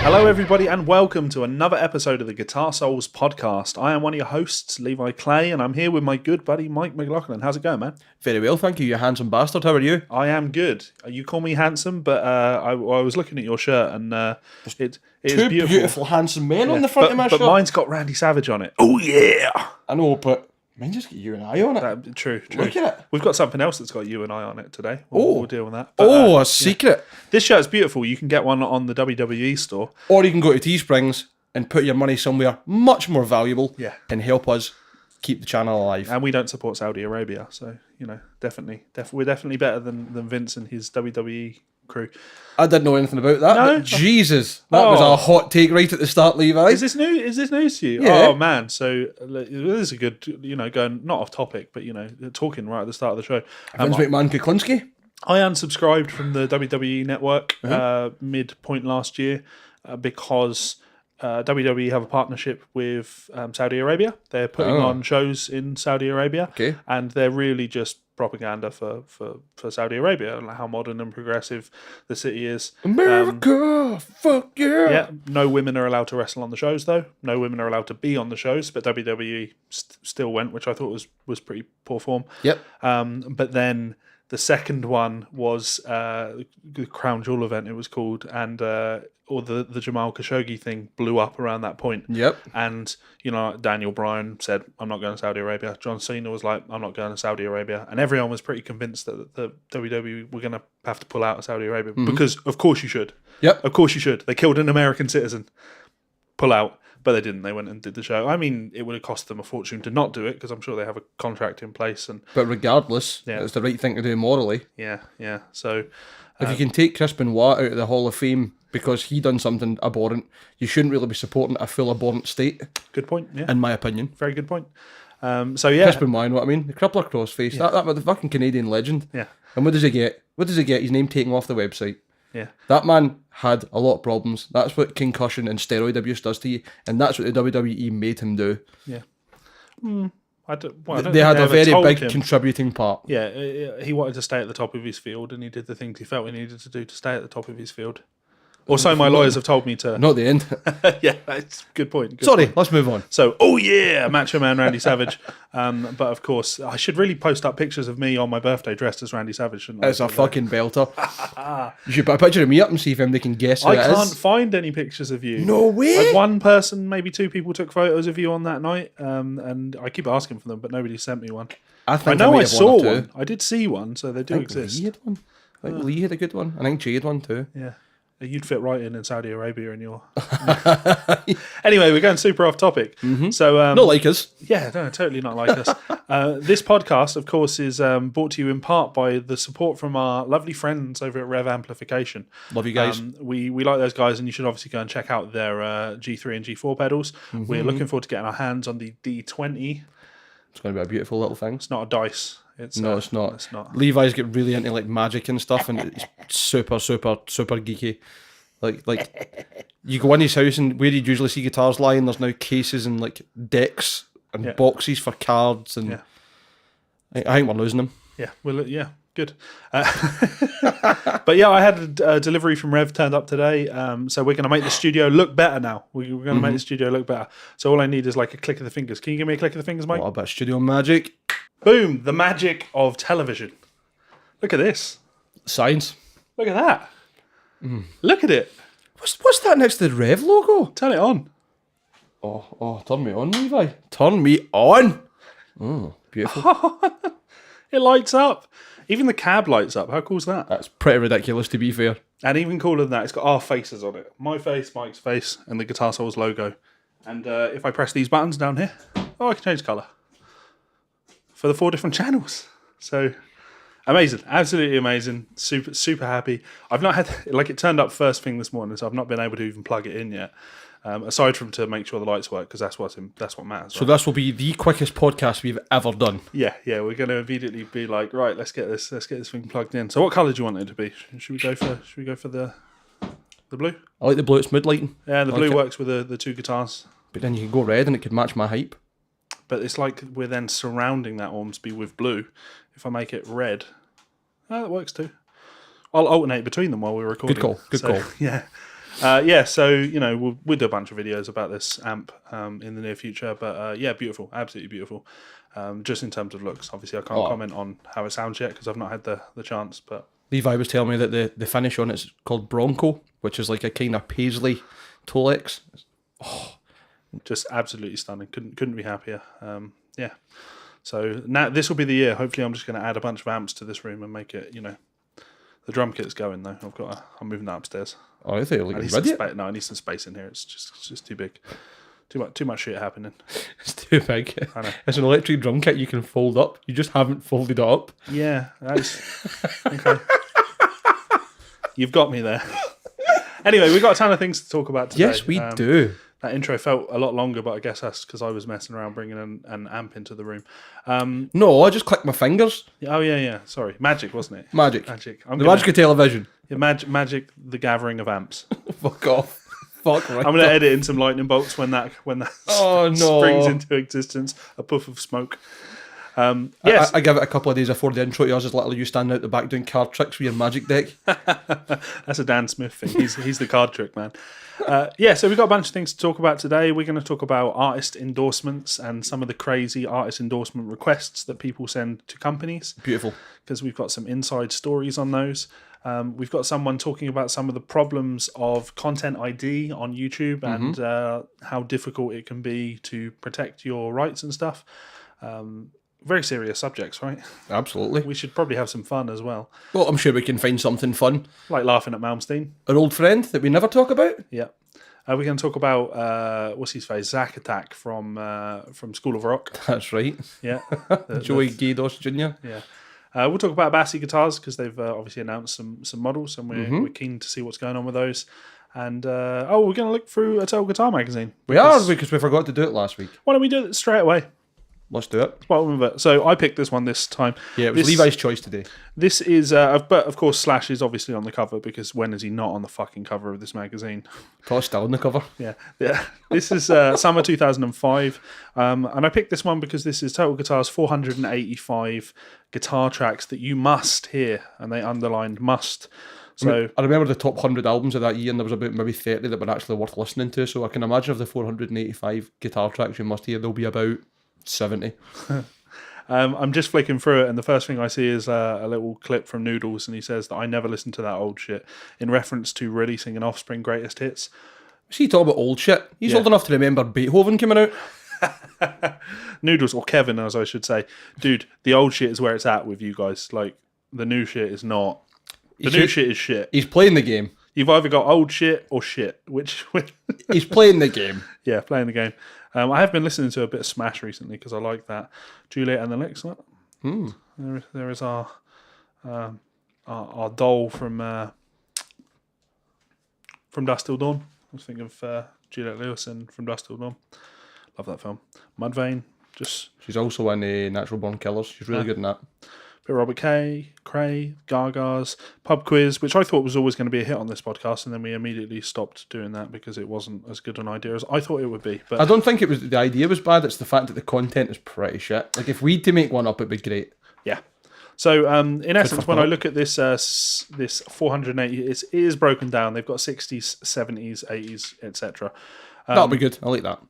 Hello, everybody, and welcome to another episode of the Guitar Souls podcast. I am one of your hosts, Levi Clay, and I'm here with my good buddy, Mike McLaughlin. How's it going, man? Very well, thank you, you handsome bastard. How are you? I am good. You call me handsome, but I was looking at your shirt, and it is Two beautiful. handsome men on the front of my shirt. But mine's got Randy Savage on it. Oh, yeah! I know, but mine just got you and I on it. True. Look at it. We've got something else that's got you and I on it today. We'll deal with that. But, a secret. This shirt's beautiful. You can get one on the WWE store. Or you can go to Teesprings and put your money somewhere much more valuable and help us keep the channel alive. And we don't support Saudi Arabia, so, you know, we're definitely better than Vince and his WWE crew. I didn't know anything about that, No? but Jesus, that was a hot take right at the start, Levi. Is this news to you? Yeah. Oh, man. So, this is a good, going, not off topic, but, talking right at the start of the show. Vince McMahon Kuklinski. I unsubscribed from the WWE network mid-point last year because WWE have a partnership with Saudi Arabia. They're putting on shows in Saudi Arabia, and they're really just propaganda for Saudi Arabia and how modern and progressive the city is. America, fuck yeah! Yeah, no women are allowed to wrestle on the shows, though. No women are allowed to be on the shows, but WWE still went, which I thought was pretty poor form. Yep. But then the second one was the Crown Jewel event, it was called, and or the Jamal Khashoggi thing blew up around that point. Yep. And, Daniel Bryan said, I'm not going to Saudi Arabia. John Cena was like, I'm not going to Saudi Arabia. And everyone was pretty convinced that the WWE were going to have to pull out of Saudi Arabia because, of course, you should. Yep. Of course you should. They killed an American citizen. Pull out. But they didn't. They went and did the show. I mean, it would have cost them a fortune to not do it because I'm sure they have a contract in place. But regardless, it's the right thing to do morally. Yeah. So if you can take Chris Benoit out of the Hall of Fame because he done something abhorrent, you shouldn't really be supporting a full abhorrent state. Good point. Yeah, in my opinion. Very good point. Chris Benoit, you know what I mean? The crippler crossface. That was the fucking Canadian legend. Yeah. And what does he get? His name taken off the website. Yeah. That man had a lot of problems. That's what concussion and steroid abuse does to you, and that's what the WWE made him do. Yeah. They had a very big contributing part. Yeah, he wanted to stay at the top of his field, and he did the things he felt he needed to do to stay at the top of his field. Or so my lawyers have told me to. Not the end. Yeah, that's a good point. Let's move on. So, Macho Man Randy Savage. But of course, I should really post up pictures of me on my birthday dressed as Randy Savage, shouldn't I? It's a fucking belter. You should put a picture of me up and see if they can guess who it is. I can't find any pictures of you. No way. Like one person, maybe two people took photos of you on that night, and I keep asking for them, but nobody sent me one. I know I saw one. I did see one, so they do exist. Lee had one. I think Lee had a good one. I think Jay had one too. Yeah. You'd fit right in Saudi Arabia in your... Anyway, we're going super off topic. Mm-hmm. So, not like us. Yeah, no, totally not like us. This podcast, of course, is brought to you in part by the support from our lovely friends over at Rev Amplification. Love you guys. We like those guys, and you should obviously go and check out their G3 and G4 pedals. Mm-hmm. We're looking forward to getting our hands on the D20. It's going to be a beautiful little thing. It's not a dice. It's not. Levi's get really into like magic and stuff, and it's super geeky. Like you go in his house and where you'd usually see guitars lying, there's now cases and like decks and boxes for cards, and I think we're losing them. Yeah, good. But I had a delivery from Rev turned up today, so we're going to make the studio look better now. We're going to make the studio look better. So all I need is like a click of the fingers. Can you give me a click of the fingers, Mike? What about studio magic? Boom! The magic of television. Look at this. Science. Look at that. Look at it. What's that next to the Rev logo? Turn it on. Oh, turn me on, Levi. Turn me on. Oh, beautiful. It lights up. Even the cab lights up. How cool is that? That's pretty ridiculous, to be fair. And even cooler than that, it's got our faces on it. My face, Mike's face, and the Guitar Souls logo. And if I press these buttons down here, I can change colour. For the 4 different channels. So, amazing. Absolutely amazing. Super happy. I've not had... it turned up first thing this morning, so I've not been able to even plug it in yet. Aside from to make sure the lights work, because that's what matters. So right? this will be the quickest podcast we've ever done. Yeah. We're going to immediately be like, right, let's get this thing plugged in. So, what colour do you want it to be? Should we go for the blue? I like the blue. It's mood lighting. Yeah, the blue works with the 2 guitars. But then you can go red, and it could match my hype. But it's like we're then surrounding that Ormsby with blue. If I make it red, that works too. I'll alternate between them while we're recording. Good call. Yeah. So we'll do a bunch of videos about this amp in the near future. But beautiful, absolutely beautiful. Just in terms of looks, obviously I can't comment on how it sounds yet because I've not had the chance. But Levi was telling me that the finish on it's called Bronco, which is like a kind of paisley Tolex. Just absolutely stunning. Couldn't be happier. So now this will be the year. Hopefully, I'm just going to add a bunch of amps to this room and make it. The drum kit's going though. I'm moving that upstairs. Oh, I think you're looking ready. No, I need some space in here. It's just too big. Too much shit happening. It's too big. I know. It's an electric drum kit you can fold up. You just haven't folded it up. Yeah, that's okay. You've got me there. Anyway, we've got a ton of things to talk about today. Yes, we do. That intro felt a lot longer, but I guess that's because I was messing around bringing an amp into the room. No, I just clicked my fingers. Oh, yeah. Sorry. Magic, wasn't it? Magic. Magic of television. Yeah, Magic, the gathering of amps. Fuck off. Fuck right. I'm going to edit in some lightning bolts when that springs into existence. A puff of smoke. Yes. I give it a couple of days before the intro to yours is literally you standing out the back doing card tricks with your Magic deck. That's a Dan Smith thing. He's the card trick man. So we've got a bunch of things to talk about today. We're going to talk about artist endorsements and some of the crazy artist endorsement requests that people send to companies. Beautiful. Because we've got some inside stories on those. We've got someone talking about some of the problems of content ID on YouTube and how difficult it can be to protect your rights and stuff. Very serious subjects, right? Absolutely. We should probably have some fun as well. Well, I'm sure we can find something fun. Like laughing at Malmsteen. An old friend that we never talk about. Yeah. We're going to talk about, what's his face, Zack Attack from School of Rock. That's right. Yeah. Joey Gados Jr. Yeah. We'll talk about Bassy guitars because they've obviously announced some models and we're keen to see what's going on with those. And, we're going to look through a Total Guitar magazine. We are, because we forgot to do it last week. Why don't we do it straight away? Let's do it. So I picked this one this time. Yeah, it was Levi's choice today. This is, but of course Slash is obviously on the cover because when is he not on the fucking cover of this magazine? Probably still on the cover. Yeah. This is summer 2005, and I picked this one because this is Total Guitar's 485 guitar tracks that you must hear, and they underlined must. So I remember the top 100 albums of that year, and there was about maybe 30 that were actually worth listening to. So I can imagine of the 485 guitar tracks you must hear, there'll be about 70. I'm just flicking through it, and the first thing I see is a little clip from Noodles, and he says that I never listened to that old shit in reference to releasing an Offspring greatest hits. Is he talking about old shit? He's old enough to remember Beethoven coming out. Noodles, or Kevin as I should say. Dude, the old shit is where it's at with you guys. Like, the new shit is not. The new shit is shit. He's playing the game. You've either got old shit or shit. Which He's playing the game. Yeah, playing the game. I have been listening to a bit of Smash recently because I like that. Juliet and the Licks. There is our doll from Dusk Till Dawn. I was thinking of Juliette Lewis and From Dusk Till Dawn. Love that film. Mudvayne. She's also in Natural Born Killers. She's really good in that. Bit Robert Kay, Cray, Gaga's, Pub Quiz, which I thought was always going to be a hit on this podcast, and then we immediately stopped doing that because it wasn't as good an idea as I thought it would be. But I don't think it was the idea was bad. It's the fact that the content is pretty shit. Like if we had to make one up, it'd be great. Yeah. So in essence, when I look at this 480, it is broken down. They've got 60s, 70s, 80s, etc. That'll be good. I like that.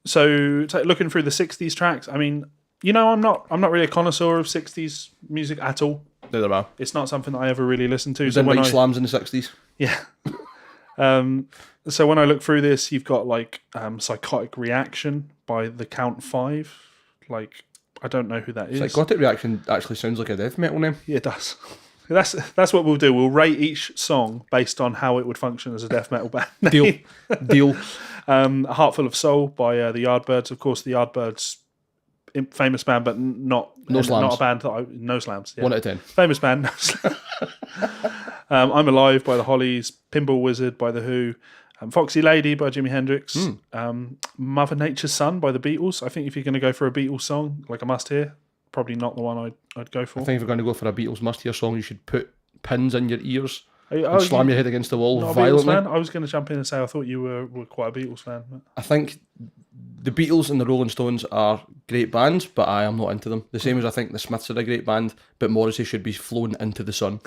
So looking through the 60s tracks, I mean, I'm not really a connoisseur of 60s music at all. Neither am I. It's not something that I ever really listened to. So when slams in the 60s. Yeah. So when I look through this, you've got like Psychotic Reaction by the Count 5. Like, I don't know who that is. Psychotic Reaction actually sounds like a death metal name. Yeah, it does. That's what we'll do. We'll rate each song based on how it would function as a death metal band. Deal. A Heart Full of Soul by the Yardbirds. Of course, the Yardbirds, famous band, but not a band that No Slams. Yeah. 1 out of 10. Famous band. No Slams. I'm Alive by the Hollies. Pinball Wizard by the Who. Foxy Lady by Jimi Hendrix. Mother Nature's Son by the Beatles. I think if you're going to go for a Beatles song, like a must-hear, probably not the one I'd go for. I think if you're going to go for a Beatles must-hear song, you should put pins in your ears and slam your head against the wall violently. I was going to jump in and say I thought you were quite a Beatles fan. But I think the Beatles and the Rolling Stones are great bands, but I am not into them. The same as I think the Smiths are a great band, but Morrissey should be flown into the sun.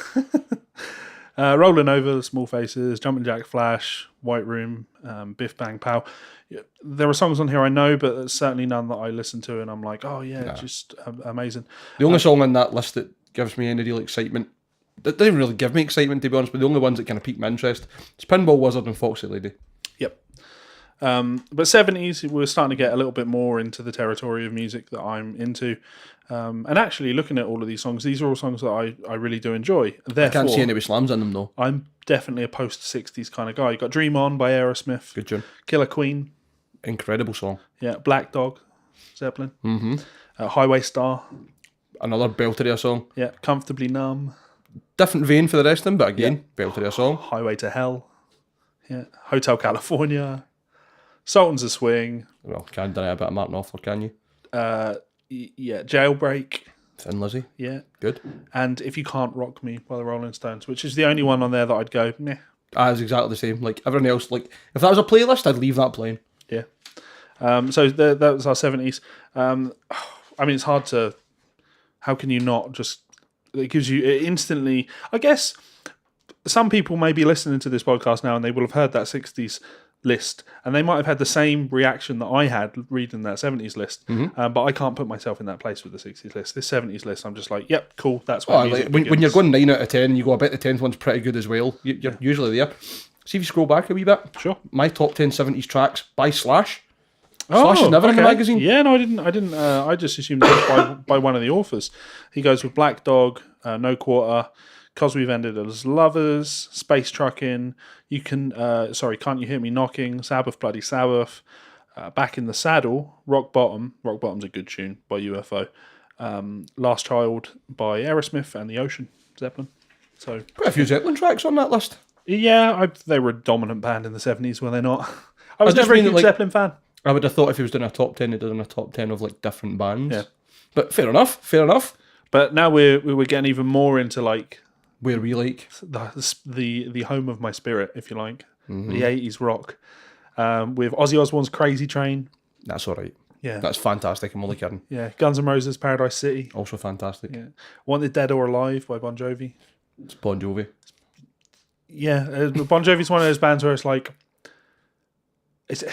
Rolling Over, Small Faces, Jumpin' Jack Flash, White Room, Biff Bang Pow. There are songs on here I know, but there's certainly none that I listen to and I'm like, oh yeah, just amazing. The only song on that list that gives me any real excitement, that doesn't really give me excitement to be honest, but the only ones that kind of pique my interest is Pinball Wizard and Foxy Lady. Yep. But 70s, we're starting to get a little bit more into the territory of music that I'm into. And actually, looking at all of these songs, these are all songs that I really do enjoy. Therefore, I can't see any with slams in them though. I'm definitely a post-60s kind of guy. You got Dream On by Aerosmith. Good tune. Killer Queen. Incredible song. Yeah, Black Dog, Zeppelin. Highway Star. Another belter of a song. Yeah, Comfortably Numb. Different vein for the rest of them, but again, belter of a song. Highway to Hell. Yeah, Hotel California. Sultans of Swing. Well, can't deny a bit of Martin Knopfler, can you? Yeah, Jailbreak. Thin Lizzy. Yeah. Good. And If You Can't Rock Me by the Rolling Stones, which is the only one on there that I'd go, meh. It's exactly the same. Like everyone else, like if that was a playlist, I'd leave that playing. Yeah. So that was our 70s. I mean, it's hard to... How can you not just... It gives you it instantly... I guess some people may be listening to this podcast now and they will have heard that 60s list and they might have had the same reaction that I had reading that 70s list. But I can't put myself in that place with the 60s list. This 70s list, I'm just like, yep, cool, that's what music like, when you're going 9 out of 10 and you go, I bet the 10th one's pretty good as well. You're usually there. See if you scroll back a wee bit. Sure. My top 10 70s tracks by Slash. Slash is never in the magazine. Yeah, no, I didn't. I just assumed it was by one of the authors. He goes with Black Dog, No Quarter, 'Cause We've Ended as Lovers, Space Truckin', You Can, Can't You Hear Me Knocking, Sabbath Bloody Sabbath, Back in the Saddle, Rock Bottom. Rock Bottom's a good tune by UFO. Last Child by Aerosmith and The Ocean, Zeppelin. So quite a few Zeppelin tracks on that list. Yeah, they were a dominant band in the 70s, were they not? I was never a huge Zeppelin fan. I would have thought if he was doing a top 10, he'd done a top 10 of like different bands. Yeah. But fair enough. But now we're getting even more into like where we like the home of my spirit, if you like, the 80s rock, with Ozzy Osbourne's Crazy Train. That's all right. Yeah, that's fantastic. I'm only kidding. Yeah, Guns N' Roses, Paradise City, also fantastic. Yeah, Wanted Dead or Alive by Bon Jovi. It's Bon Jovi. Yeah, Bon Jovi's one of those bands where it's like it's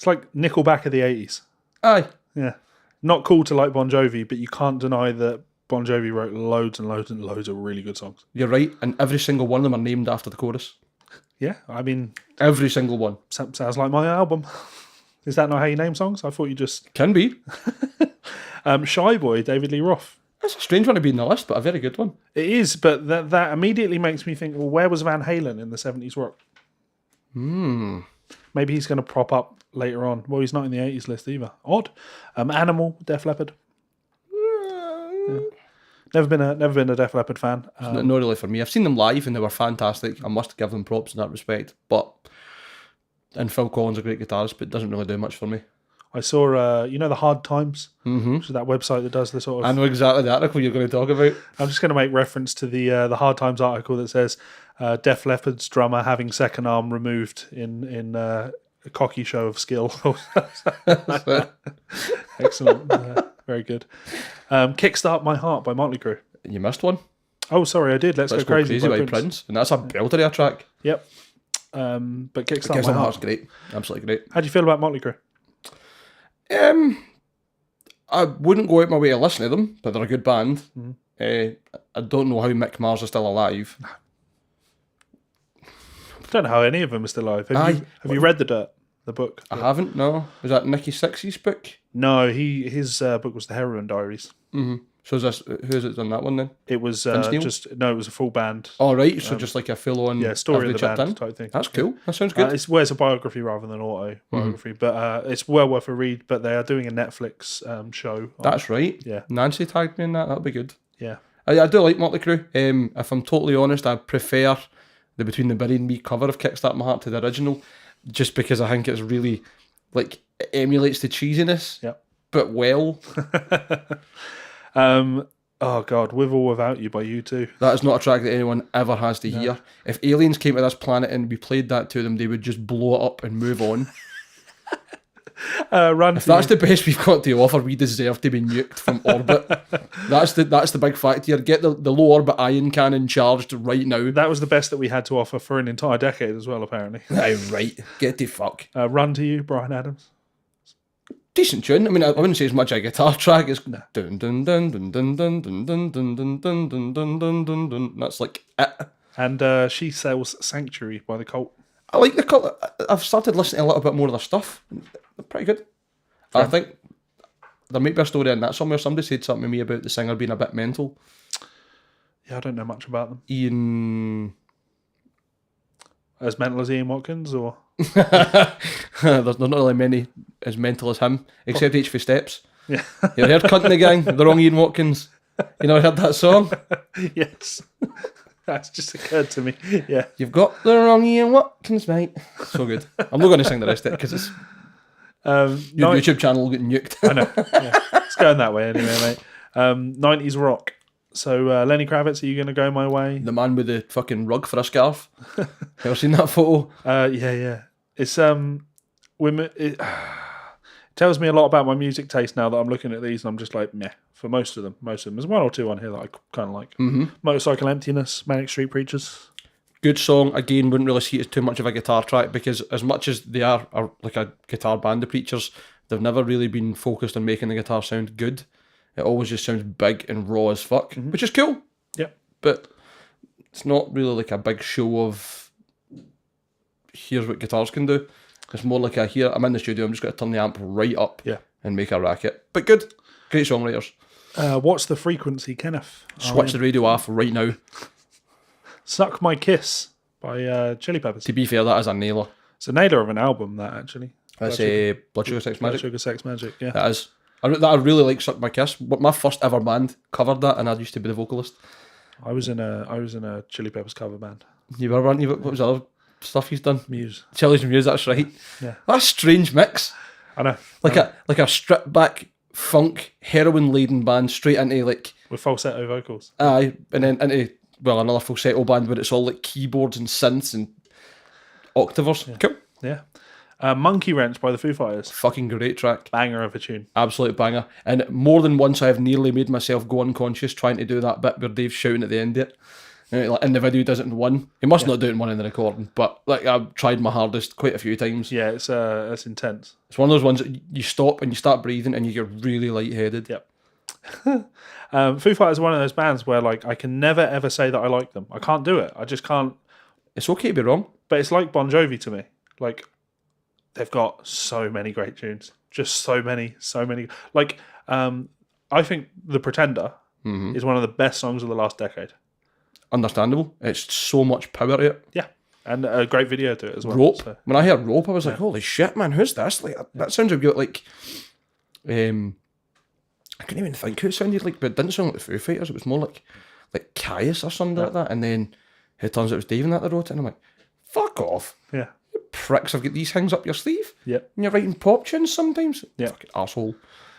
like Nickelback of the 80s. Aye. Yeah, not cool to like Bon Jovi, but you can't deny that Bon Jovi wrote loads and loads and loads of really good songs. You're right, and every single one of them are named after the chorus. Yeah, I mean... Every single one. Sounds like my album. Is that not how you name songs? I thought you just... Can be. Shy Boy, David Lee Roth. That's a strange one to be in the list, but a very good one. It is, but that immediately makes me think, well, where was Van Halen in the 70s rock? Maybe he's going to prop up later on. Well, he's not in the 80s list either. Odd. Animal, Def Leppard. Yeah. Never been a Def Leppard fan. Not really for me. I've seen them live and they were fantastic. I must give them props in that respect. And Phil Collins is a great guitarist, but doesn't really do much for me. I saw, the Hard Times, which is that website that does the sort of... I know exactly the article you're going to talk about. I'm just going to make reference to the Hard Times article that says Def Leppard's drummer having second arm removed in a cocky show of skill. Excellent. Very good. Kickstart My Heart by Motley Crue. You missed one. Oh, sorry, I did. Let's Go Crazy by Prince. And that's a belter of a track. Yep. But Kickstart My Heart's great. Absolutely great. How do you feel about Motley Crue? I wouldn't go out my way to listen to them, but they're a good band. I don't know how Mick Mars is still alive. I don't know how any of them are still alive. Have you read The Dirt, the book? I haven't, no. Was that Nicky Sixx's book? No, his book was The Heroin Diaries. So who's it done that one then? It was it was a full band. Oh right, so just like a full-on story of the band type thing. That's cool. That sounds good. It's a biography rather than autobiography, but it's well worth a read. But they are doing a Netflix show. That's right. Yeah, Nancy tagged me in that. That'll be good. Yeah, I do like Motley Crue. If I'm totally honest, I prefer the Between the Buried and Me cover of Kickstart My Heart to the original, just because I think it's really like it emulates the cheesiness. Yeah, but well. Oh God, With or Without You by U2. That is not a track that anyone ever has to hear. If aliens came to this planet and we played that to them, they would just blow it up and move on. Run. If that's the best we've got to offer, we deserve to be nuked from orbit. That's the big fact here. Get the low orbit ion cannon charged right now. That was the best that we had to offer for an entire decade as well, apparently. Aye, right. Get the fuck. Run to You, Bryan Adams. Decent tune. I mean, I wouldn't say it's much a guitar track. It's dun dun dun dun dun dun dun dun dun dun dun dun dun dun dun dun. That's like it. And She Sells Sanctuary by The Cult. I like The Cult. I've started listening to a little bit more of their stuff. They're pretty good. Fair. I think there might be a story in that somewhere. Somebody said something to me about the singer being a bit mental. Yeah, I don't know much about them. Ian... As mental as Ian Watkins, or? There's not really many as mental as him, except H for Steps. Yeah. You heard Cunt in the Gang, the wrong Ian Watkins? You never heard that song? Yes. That's just occurred to me. Yeah. You've got the wrong Ian Watkins, mate. So good. I'm not going to sing the rest of it because it's your YouTube channel will get nuked. I know. Yeah. It's going that way anyway, mate. 90s rock. So Lenny Kravitz, are you going to go my way? The man with the fucking rug for a scarf. Ever seen that photo? Yeah. It's women. It tells me a lot about my music taste now that I'm looking at these, and I'm just like, meh. For most of them, there's one or two on here that I kind of like. Mm-hmm. Motorcycle Emptiness, Manic Street Preachers. Good song. Again, wouldn't really see it as too much of a guitar track because as much as they are like a guitar band, the Preachers, they've never really been focused on making the guitar sound good. It always just sounds big and raw as fuck, which is cool. Yep. But it's not really like a big show of here's what guitars can do. It's more like a here, I'm in the studio, I'm just going to turn the amp right up and make a racket. But good. Great songwriters. What's the Frequency, Kenneth? Switch the radio off right now. Suck My Kiss by Chili Peppers. To be fair, that is a nailer. It's a nailer of an album, that actually. That's Blood Sugar Sex Magic. Blood Sugar Sex Magic, yeah. That is. I really like Suck My Kiss. My first ever band covered that, and I used to be the vocalist. I was in a Chili Peppers cover band. You were, weren't you? What was the other stuff he's done? Muse. Chili's and Muse, that's right. Yeah. That's a strange mix. I know. Like a stripped back funk heroin laden band straight into like with falsetto vocals. Aye, and then into another falsetto band where it's all like keyboards and synths and octavers. Yeah. Cool. Yeah. Monkey Wrench by the Foo Fighters. Fucking great track. Banger of a tune. Absolute banger. And more than once I have nearly made myself go unconscious trying to do that bit where Dave's shouting at the end of it. And like in the video he does it in one. He must not do it in one in the recording, but like I've tried my hardest quite a few times. Yeah, it's intense. It's one of those ones that you stop and you start breathing and you get really lightheaded. Yep. Foo Fighters are one of those bands where like I can never ever say that I like them. I can't do it. I just can't. It's okay to be wrong. But it's like Bon Jovi to me. Like they've got so many great tunes. Just so many. Like I think The Pretender is one of the best songs of the last decade. Understandable. It's so much power to it. Yeah. And a great video to it as well. Rope. So. When I heard Rope, I was like, holy shit, man, who's this? Like that sounds a bit like I couldn't even think who it sounded like, but it didn't sound like the Foo Fighters. It was more like Caius or something like that. And then it turns out it was Dave that wrote it, and I'm like, fuck off. Yeah. You pricks have got these things up your sleeve. Yep. And you're writing pop tunes sometimes. Yeah. Fucking arsehole.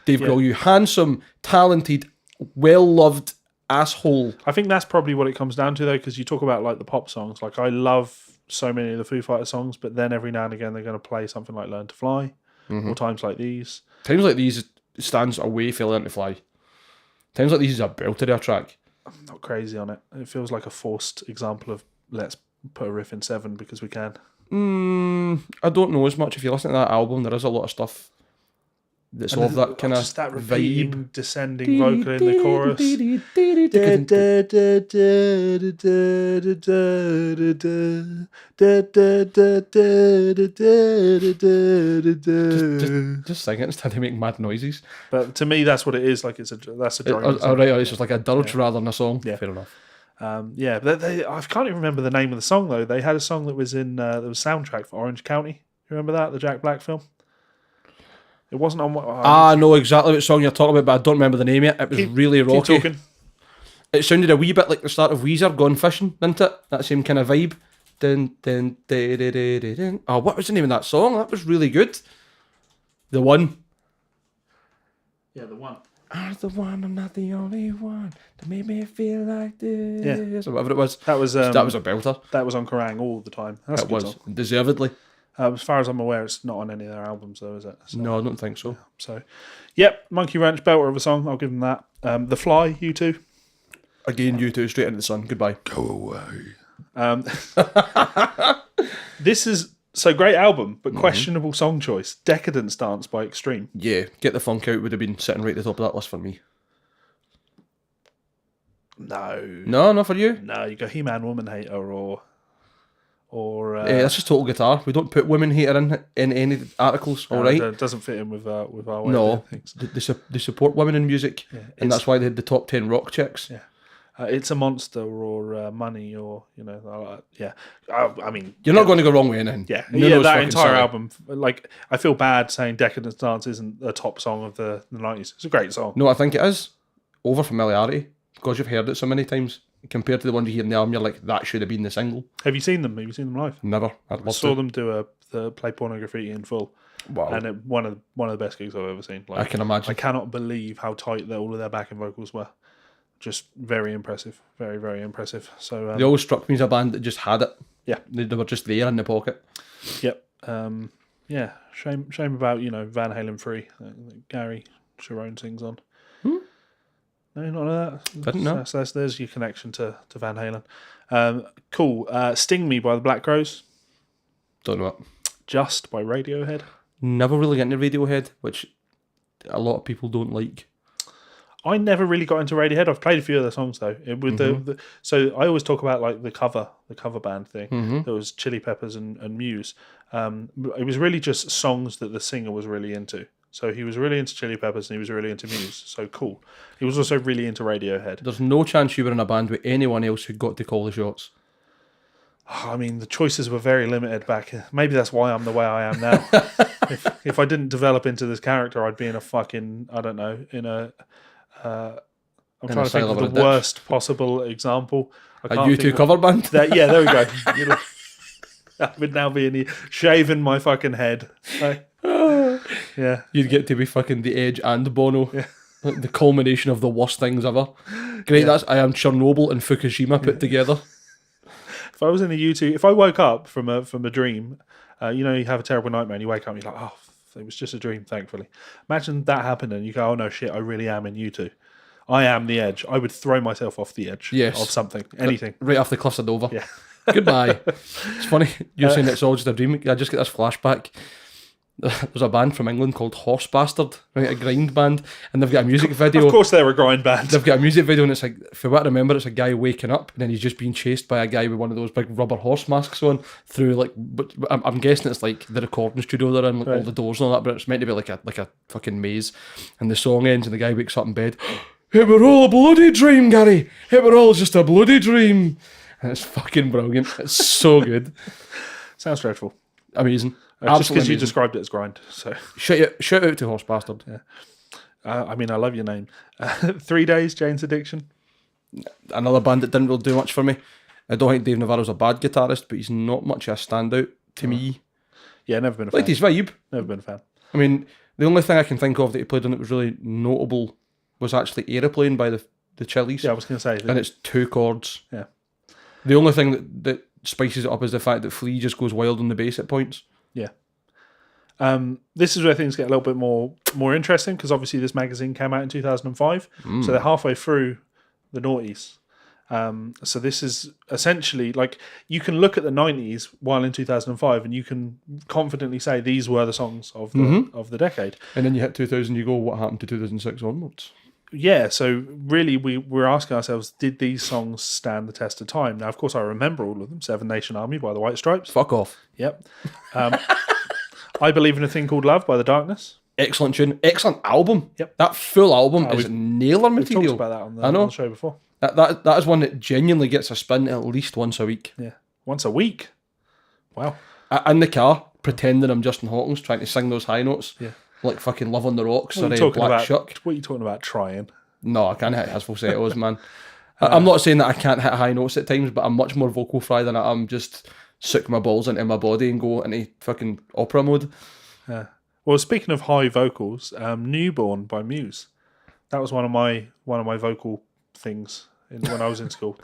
Dave Grohl, you handsome, talented, well-loved asshole. I think that's probably what it comes down to, though, because you talk about like the pop songs. Like I love so many of the Foo Fighters songs, but then every now and again they're going to play something like Learn to Fly, or Times Like These. Times Like These stands away for Learn to Fly. Times Like These is a belter of a track. I'm not crazy on it. It feels like a forced example of let's put a riff in 7 because we can. I don't know as much. If you listen to that album, there is a lot of stuff that's of that kind of just that repeating, vibe. descending vocal in the chorus. Just sing it instead of making mad noises. But to me, that's what it is. Like that's a drawing. It's just like a dirge rather than a song. Yeah, fair enough. I can't even remember the name of the song though. They had a song that was in the soundtrack for Orange County. You remember that, the Jack Black film? It wasn't on. I know exactly what song you're talking about, but I don't remember the name yet. It was really rocky. Keep talking. It sounded a wee bit like the start of Weezer Gone Fishing, didn't it? That same kind of vibe. Oh, what was the name of that song? That was really good. The One. Yeah, The One. I'm the one, I'm not the only one that made me feel like this. Yeah. Or whatever it was. That was a belter. That was on Kerrang all the time. That's a good song. Deservedly. As far as I'm aware, it's not on any of their albums, though, is it? So, No, I don't think so. So, yep, Monkey Wrench, belter of a song. I'll give them that. The Fly, U2. Again, U2, straight into the sun. Goodbye. Go away. This is so great album, but questionable song choice. Decadence Dance by Extreme. Yeah, Get the Funk Out would have been sitting right at the top of that list for me. No. No, not for you. No, you go He-Man, Woman Hater, or That's just Total Guitar. We don't put Women Hater in any articles, all right? It doesn't fit in with our way of No, doing things. they support women in music, and that's why they had the top 10 rock chicks. Yeah. It's a Monster or Money or, yeah. I mean... You're not going to go wrong with anything. Yeah, Nuno's that fucking entire silly. album, like, I feel bad saying Decadence Dance isn't a top song of the 90s. It's a great song. No, I think it is. Over familiarity. Because you've heard it so many times. Compared to the one you hear in the album, you're like, that should have been the single. Have you seen them? Have you seen them live? Never. I'd I love saw to. them do the Play Pornography in full. Wow. And one of the best gigs I've ever seen. Like, I can imagine. I cannot believe how tight all of their backing vocals were. Just very impressive. Very, very impressive. So They always struck me as a band that just had it. Yeah. They were just there in the pocket. Yep. Yeah. Shame about, Van Halen 3 that Gary Sharon sings on. No, none of that. Didn't know. So there's your connection to Van Halen. Cool. Sting Me by the Black Crowes. Don't know it. Just by Radiohead. Never really got into Radiohead, which a lot of people don't like. I never really got into Radiohead. I've played a few of their songs though. So I always talk about like the cover band thing. There was Chili Peppers and Muse. It was really just songs that the singer was really into. So he was really into Chili Peppers and he was really into Muse. So cool. He was also really into Radiohead. There's no chance you were in a band with anyone else who got to call the shots. I mean, the choices were very limited back. Maybe that's why I'm the way I am now. if I didn't develop into this character, I'd be in a fucking, I don't know, I'm trying to think of the worst possible example. A U2 cover band? Yeah, there we go. That would now be shaving my fucking head. Yeah. You'd get to be fucking The Edge and Bono. Yeah. Like the culmination of the worst things ever. Great, that's I Am Chernobyl and Fukushima put together. If I was in a U2, if I woke up from a dream, you have a terrible nightmare and you wake up and you're like, oh, it was just a dream, thankfully. Imagine that happened and you go, oh no, shit, I really am in U2. I am the edge. I would throw myself off the edge of something, anything. Right off the cliffs of Dover. Yeah. Goodbye. It's funny, you're saying it's all just a dream. I just get this flashback. There's a band from England called Horse Bastard, right? A grind band, and they've got a music video. Of course, they're a grind band. They've got a music video, and it's like, for what I remember, it's a guy waking up, and then he's just being chased by a guy with one of those big rubber horse masks on through like. But I'm guessing it's like the recording studio they're in, like all the doors and all that. But it's meant to be like a fucking maze, and the song ends, and the guy wakes up in bed. It were all a bloody dream, Gary. It were all just a bloody dream, and it's fucking brilliant. It's so good. Sounds dreadful. Amazing. Just because you described it as grind. So shout out to Horse Bastard. Yeah. I mean, I love your name. 3 Days, Jane's Addiction. Another band that didn't really do much for me. I don't think Dave Navarro's a bad guitarist, but he's not much of a standout to me. Yeah, never been a fan. Liked his vibe. Never been a fan. I mean, the only thing I can think of that he played on that was really notable was actually Aeroplane by the Chili's. Yeah, I was going to say. And it's 2 chords. Yeah. The only thing that spices it up is the fact that Flea just goes wild on the bass at points. Yeah. This is where things get a little bit more interesting because obviously this magazine came out in 2005, so they're halfway through the noughties. So this is essentially like you can look at the 90s while in 2005 and you can confidently say these were the songs of the decade. And then you hit 2000, you go, what happened to 2006 onwards? Yeah, so really we're asking ourselves, did these songs stand the test of time? Now, of course, I remember all of them. Seven Nation Army by the White Stripes. Fuck off. Yep. I Believe in a Thing Called Love by The Darkness. Excellent tune. Excellent album. Yep. That full album is nailer material. We've talked about that on the show before. That is one that genuinely gets a spin at least once a week. Yeah. Once a week? Wow. In the car, pretending I'm Justin Hawkins, trying to sing those high notes. Yeah. Like fucking Love on the Rocks or Black about, Shuck. What are you talking about trying? No, I can't hit his falsettos, man. I'm not saying that I can't hit high notes at times, but I'm much more vocal fry than I am just suck my balls into my body and go into fucking opera mode. Yeah. Well, speaking of high vocals, Newborn by Muse. That was one of my vocal things when I was in school.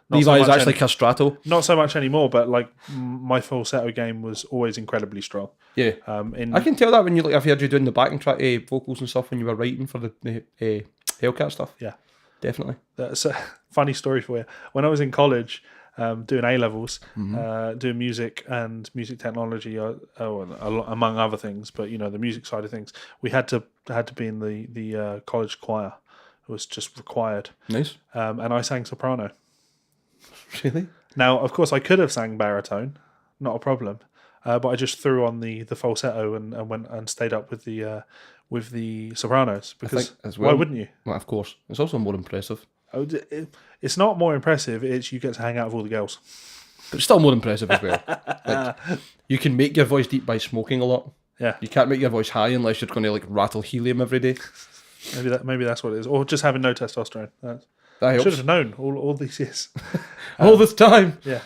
Levi's actually castrato. Not so much anymore, but like my falsetto game was always incredibly strong. Yeah, I can tell that when you look. I've heard you doing the backing track vocals and stuff when you were writing for the Hellcat stuff. Yeah, definitely. That's a funny story for you. When I was in college, doing A levels, doing music and music technology, among other things, but you know the music side of things, we had to be in the college choir. It was just required. Nice. And I sang soprano. Really? Now, of course, I could have sang baritone, not a problem, but I just threw on the falsetto and went and stayed up with the sopranos because why wouldn't you? Well, of course, it's also more impressive. It's not more impressive. It's you get to hang out with all the girls, but it's still more impressive as well. Like, you can make your voice deep by smoking a lot. Yeah, you can't make your voice high unless you're going to like rattle helium every day. Maybe that's what it is, or just having no testosterone. That helps. Should have known all these years, all this time. Yeah,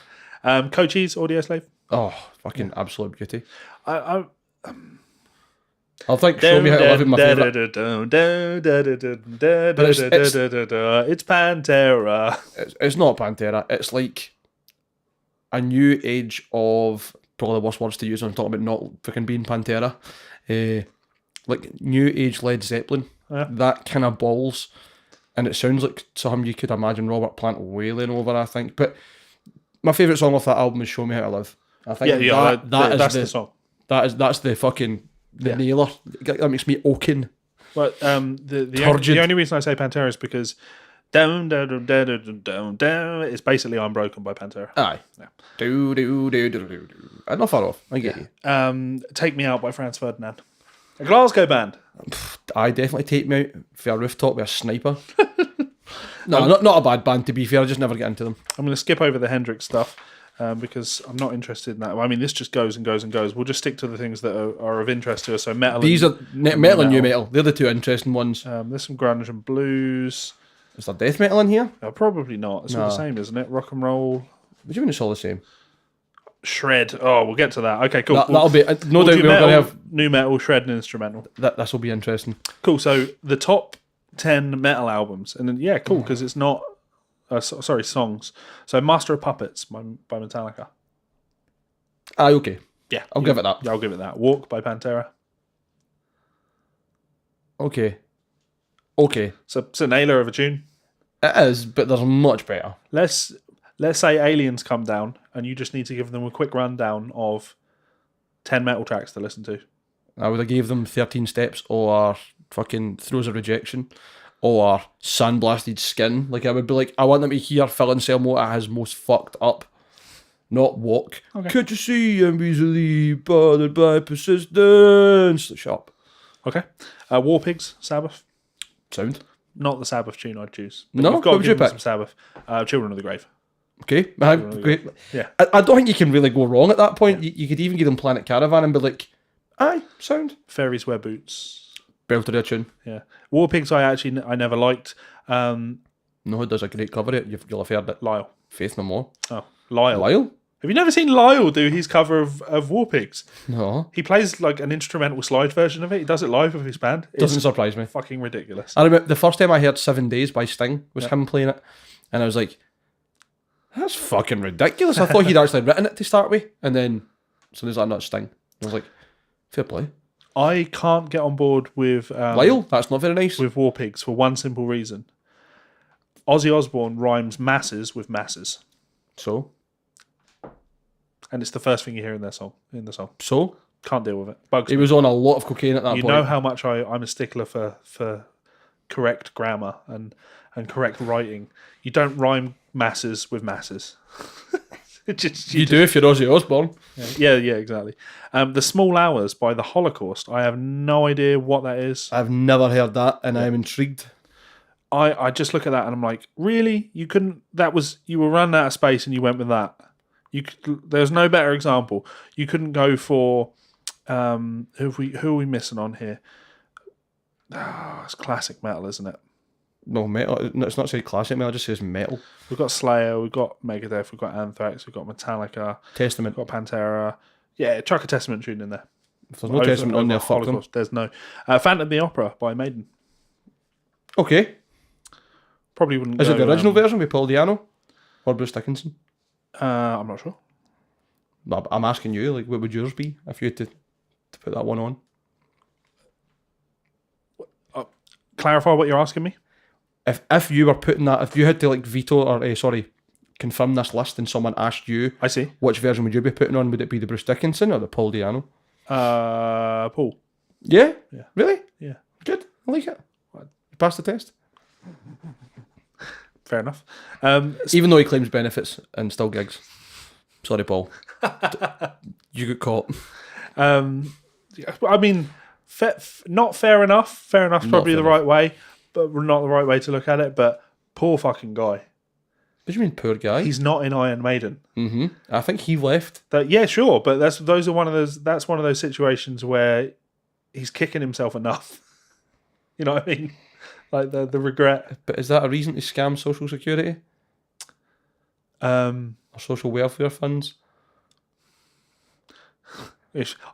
Cochise Audio Slave. Oh, fucking absolute beauty. I'll think Show Me How to Live in my favourite. It's Pantera. It's not Pantera. It's like a new age of, probably the worst words to use when I'm talking about not fucking being Pantera. Like new age Led Zeppelin. Yeah. That kind of balls. And it sounds like something you could imagine Robert Plant wailing over, I think. But my favourite song off that album is Show Me How to Live. I think that's the song. That's the fucking nailer. That makes me oaken. But the only reason I say Pantera is because down it's basically I'm Broken by Pantera. Aye. Yeah. I'm not far off. I get you. Take Me Out by Franz Ferdinand. A Glasgow band. I definitely Take Me Out for a rooftop with a sniper. No, not a bad band to be fair. I just never get into them. I'm going to skip over the Hendrix stuff because I'm not interested in that. I mean, this just goes and goes and goes. We'll just stick to the things that are of interest to us. So metal. These are metal and new metal. They're the two interesting ones. There's some grunge and blues. Is there death metal in here? No, probably not. It's all the same, isn't it? Rock and roll. What do you mean it's all the same? Shred. Oh, we'll get to that. Okay, cool. That'll be no doubt. We're going to have new metal, shred, and instrumental. This will be interesting. Cool. So the top 10 metal albums, and then cool because it's not. Songs. So Master of Puppets by Metallica. Okay. Yeah, I'll give it that. Yeah, I'll give it that. Walk by Pantera. Okay. So it's a nailer of a tune. It is, but there's much better. Let's say Aliens come down and you just need to give them a quick rundown of 10 metal tracks to listen to. I would have gave them 13 Steps or fucking Throes of Rejection or Sandblasted Skin. Like I would be like, I want them to hear Phil Anselmo at his most fucked up, not Walk. Okay. Could you see I'm easily bothered by persistence? Shut up. Okay. War Pigs, Sabbath. Sound. Not the Sabbath tune I'd choose. No, you've got to give them some Sabbath. Children of the Grave. Okay, great. Yeah, I don't think you can really go wrong at that point. Yeah. You could even give them Planet Caravan and be like, aye, sound. Fairies Wear Boots. Belter a tune. Yeah. War Pigs I never liked. No, it does a great cover it. You'll have heard it. Lyle. Faith No More. Oh, Lyle. Lyle? Have you never seen Lyle do his cover of War Pigs? No. He plays like an instrumental slide version of it. He does it live with his band. Doesn't surprise me. Fucking ridiculous. I remember the first time I heard 7 Days by Sting was him playing it. And I was like, that's fucking ridiculous. I thought he'd actually written it to start with. And then as soon as I not Sting, I was like, fair play. I can't get on board with Lyle. That's not very nice. With War Pigs for one simple reason. Ozzy Osbourne rhymes masses with masses. So? And it's the first thing you hear in the song. So? Can't deal with it. Bugs he me. Was on a lot of cocaine at that point. You know how much I'm a stickler for correct grammar and correct writing. You don't rhyme masses with masses. You do if you're Ozzy Osbourne. Yeah, exactly. The Small Hours by The Holocaust. I have no idea what that is. I've never heard that, and I'm intrigued. I just look at that and I'm like, really? You couldn't? You were running out of space and you went with that. There's no better example. You couldn't go for who are we missing on here? It's classic metal, isn't it? No, metal. No, it's not say classic metal. It just says metal. We've got Slayer. We've got Megadeth. We've got Anthrax. We've got Metallica. Testament. We've got Pantera. Yeah, chuck a Testament tune in there. If there's no Testament on there, fuck them. There's no. Phantom of the Opera by Maiden. Okay. Probably wouldn't. Is it the original version with Paul Diano? Or Bruce Dickinson? I'm not sure. I'm asking you, like, what would yours be if you had to put that one on? Clarify what you're asking me. If you were putting that, if you had to like veto or confirm this list, and someone asked you, I see. which version would you be putting on? Would it be the Bruce Dickinson or the Paul Di'Anno? Paul. Yeah? Yeah. Really? Yeah. Good. I like it. You passed the test. Fair enough. Even though he claims benefits and still gigs. Sorry, Paul. You got caught. I mean, not fair enough. Fair enough's probably the right way, but not the right way to look at it. But poor fucking guy. What do you mean, poor guy? He's not in Iron Maiden. Mm-hmm. I think he left. Yeah, sure, but that's one of those situations where he's kicking himself enough. You know what I mean? Like the regret. But is that a reason to scam Social Security? Or social welfare funds?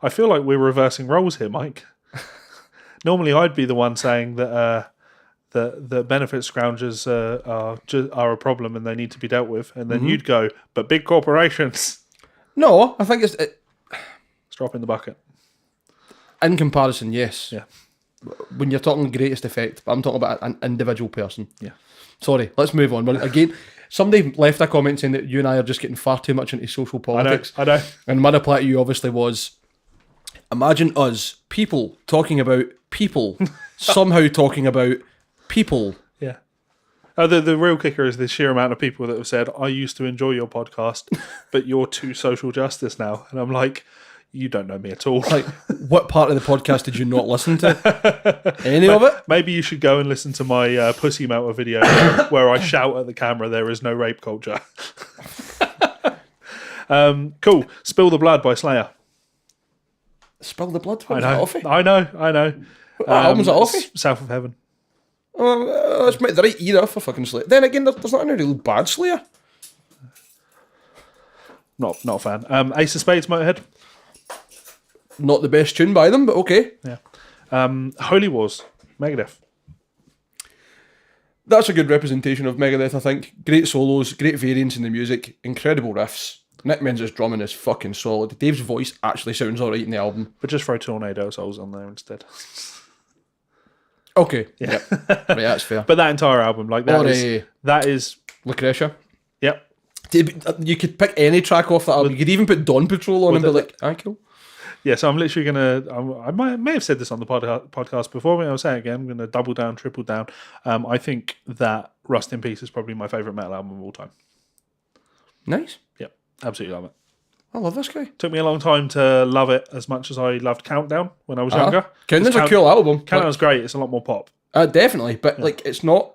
I feel like we're reversing roles here, Mike. Normally, I'd be the one saying that the benefit scroungers are a problem and they need to be dealt with, and then you'd go, but big corporations. No, I think it's drop in the bucket. In comparison, yes. Yeah. When you're talking greatest effect, but I'm talking about an individual person. Yeah. Sorry, let's move on. Again, somebody left a comment saying that you and I are just getting far too much into social politics. I know. And my reply to you obviously was, imagine us, people, talking about people, somehow talking about people. Yeah. The real kicker is the sheer amount of people that have said, I used to enjoy your podcast, but you're too social justice now. And I'm like, you don't know me at all. Like, what part of the podcast did you not listen to? Any of it? Maybe you should go and listen to my Pussy Melter video where I shout at the camera, there is no rape culture. Cool. Spill the Blood by Slayer. Spill the Blood? I know. What album was that off? South of Heaven. It's the right era for fucking Slayer. Then again, there's not any real bad Slayer. Not a fan. Ace of Spades, Motorhead. Not the best tune by them, but okay. Yeah. Holy Wars, Megadeth. That's a good representation of Megadeth, I think. Great solos, great variance in the music, incredible riffs. Nick Menz's drumming is fucking solid. Dave's voice actually sounds alright in the album. But just throw Tornado Souls on there instead. Okay. Yeah. Right, that's fair. But that entire album, like that is Lucretia. Yep. You could pick any track off that album. You could even put Dawn Patrol on and be like, cool. Yeah, so I'm literally I may have said this on the podcast before, but I'll say it again. I'm going to double down, triple down. I think that Rust in Peace is probably my favourite metal album of all time. Nice. Yep, absolutely love it. I love this guy. Took me a long time to love it as much as I loved Countdown when I was younger. Countdown's a cool album. Countdown's great. It's a lot more pop. Definitely, but it's not...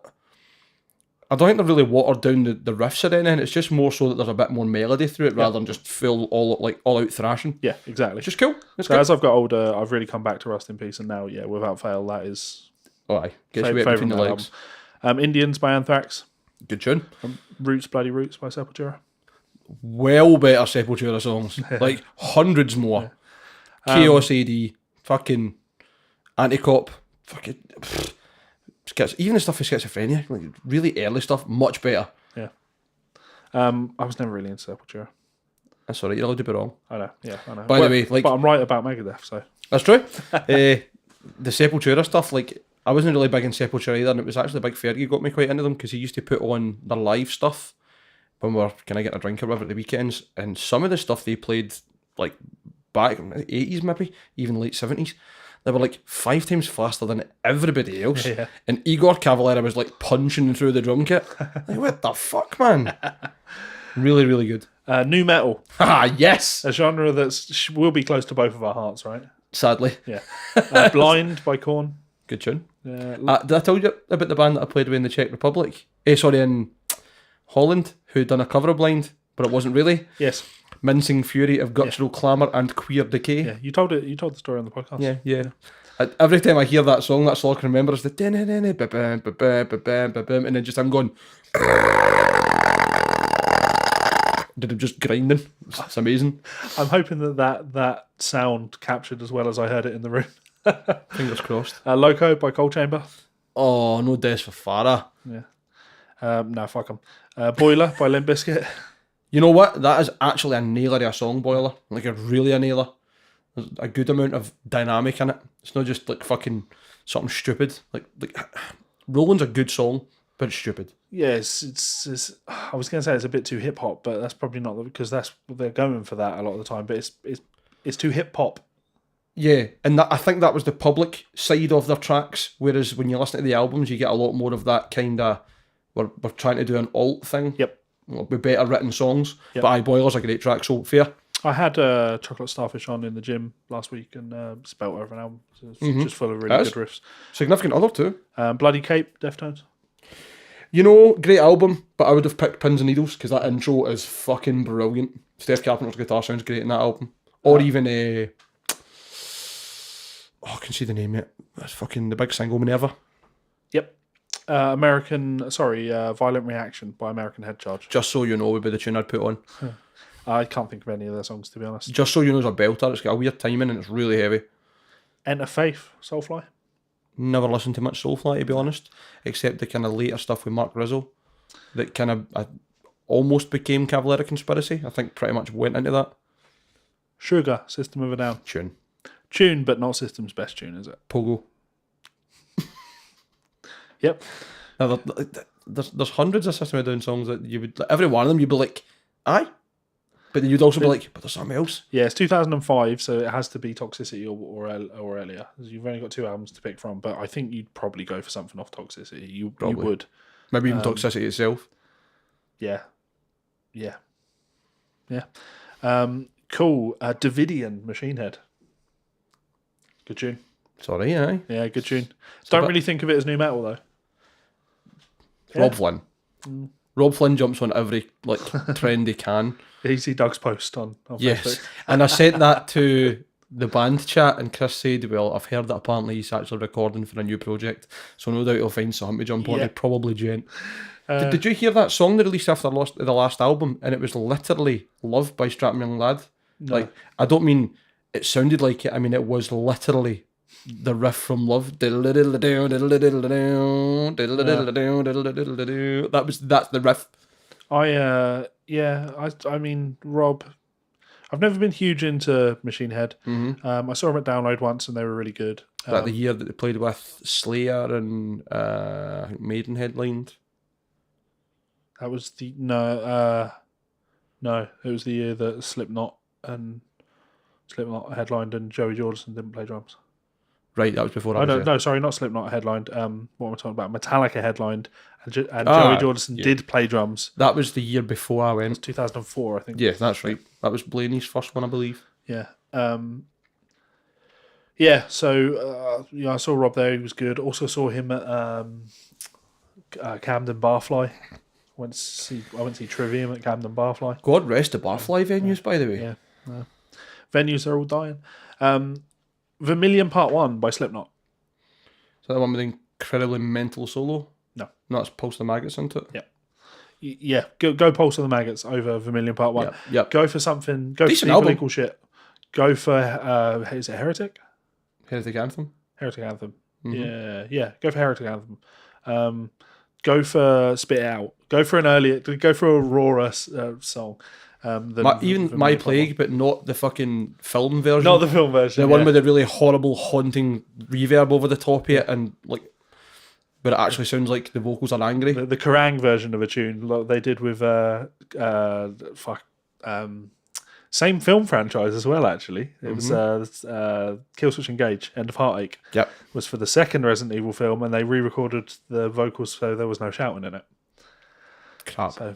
I don't think they've really watered down the riffs or anything. It's just more so that there's a bit more melody through it rather than just full all out thrashing. Yeah, exactly. Which is cool. So as I've got older, I've really come back to Rust in Peace, and now, without fail, that is gets you between the legs. Indians by Anthrax. Good tune. Roots, Bloody Roots by Sepultura. Well better Sepultura songs. Like hundreds more. Chaos AD, fucking Anticop, fucking... even the stuff for schizophrenia, like really early stuff, much better. Yeah. I was never really into Sepultura. That's alright, you're allowed to be wrong. I know, yeah, I know. By the way, but I'm right about Megadeth, so. That's true. The Sepultura stuff, like, I wasn't really big in Sepultura either, and it was actually Big Fergie got me quite into them, because he used to put on their live stuff when we were kind of getting a drink or whatever at the weekends, and some of the stuff they played, like, back in the 80s maybe, even late 70s, they were like 5 times faster than everybody else. Yeah. And Igor Cavalera was like punching through the drum kit. Like, what the fuck, man? Really, really good. Nu metal. Yes! A genre that will be close to both of our hearts, right? Sadly. Yeah. Blind by Korn. Good tune. Did I tell you about the band that I played with in the Czech Republic? In Holland, who done a cover of Blind, but it wasn't really? Yes. Mincing Fury of Guttural Clamour and Queer Decay. Yeah, you told the story on the podcast. Yeah. Every time I hear that song, that's all I can remember is the and then just I'm going did it just grinding. It's amazing. I'm hoping that sound captured as well as I heard it in the room. Fingers crossed. Loco by Cold Chamber. Oh, no Death for Farah. Yeah. No, fuck them. Boiler by Limp Bizkit. You know what? That is actually a nailer of a song, Boiler. Like a really a nailer. There's a good amount of dynamic in it. It's not just like fucking something stupid. Like Rolling's a good song, but it's stupid. Yeah, it's I was going to say it's a bit too hip hop, but that's probably not because that's they're going for that a lot of the time. But it's too hip hop. Yeah, and I think that was the public side of their tracks. Whereas when you listen to the albums, you get a lot more of that kind of we're trying to do an alt thing. Yep. With better written songs. Yep. But Boiler's a great track, so fair. I had Chocolate Starfish on in the gym last week and spelt over an album. So it's just full of really good riffs. Significant Other too. Bloody Cape, Deftones. You know, great album, but I would have picked Pins and Needles because that intro is fucking brilliant. Steph Carpenter's guitar sounds great in that album. Or even I can see the name yet. That's fucking the big single, Minerva. Yep. Violent Reaction by American Head Charge. Just So You Know would be the tune I'd put on. I can't think of any of their songs, to be honest. Just So You Know is a belter. It's got a weird timing and it's really heavy. Enter Faith, Soulfly. Never listened to much Soulfly, to be honest, except the kind of later stuff with Mark Rizzo that kind of almost became Cavalier Conspiracy. I think pretty much went into that. Sugar, System of a Down. Tune, but not System's best tune, is it? Pogo. Yep. Now, there's hundreds of System of a Down songs that you would, every one of them, you'd be like, aye. But then you'd also be like, but there's something else. Yeah, it's 2005, so it has to be Toxicity or earlier. You've only got 2 albums to pick from, but I think you'd probably go for something off Toxicity. You would. Maybe even Toxicity itself. Yeah. Cool. Davidian, Machine Head. Good tune. Sorry, aye. Yeah, good tune. Don't really think of it as new metal, though. Rob Flynn. Rob Flynn jumps on every trend he can. You see Doug's post on yes. Facebook. And I sent that to the band chat, and Chris said, well, I've heard that apparently he's actually recording for a new project, so no doubt he'll find something to jump on. Probably Gent. Did you hear that song they released after the last album? And it was literally Love by Strapping Young Lad. No. Like, I don't mean it sounded like it. I mean, it was literally the riff from Love. That's the riff. I mean, Rob, I've never been huge into Machine Head. Mm-hmm. I saw them at Download once and they were really good. That the year that they played with Slayer and Maiden headlined? That was the... No, it was the year that Slipknot headlined and Joey Jordison didn't play drums. Right, that was before I was there. No, sorry, not Slipknot headlined. What am I talking about? Metallica headlined and Joey Jordison did play drums. That was the year before I went. It was 2004, I think. Yeah, that's right. That was Blaney's first one, I believe. Yeah. So I saw Rob there. He was good. Also saw him at Camden Barfly. I went to see Trivium at Camden Barfly. God rest the Barfly venues, by the way. Yeah. Venues are all dying. Vermilion Part 1 by Slipknot. Is that the one with the incredibly mental solo? No. That's Pulse the Maggots, isn't it? Yeah. Yeah, go Pulse of the Maggots over Vermilion Part 1. Yep. Go for something. Go decent for album. equal shit. Go for, is it Heretic? Heretic Anthem. Mm-hmm. Yeah. Go for Heretic Anthem. Go for Spit It Out. Go for Aurora song. My Plague, but not the fucking film version. Not the film version. The one with the really horrible, haunting reverb over the top of it, and but it actually sounds like the vocals are angry. The Kerrang version of a tune, like they did with same film franchise as well. Actually, it was Killswitch Engage, End of Heartache. Yep, was for the second Resident Evil film, and they re-recorded the vocals so there was no shouting in it. Crap. So,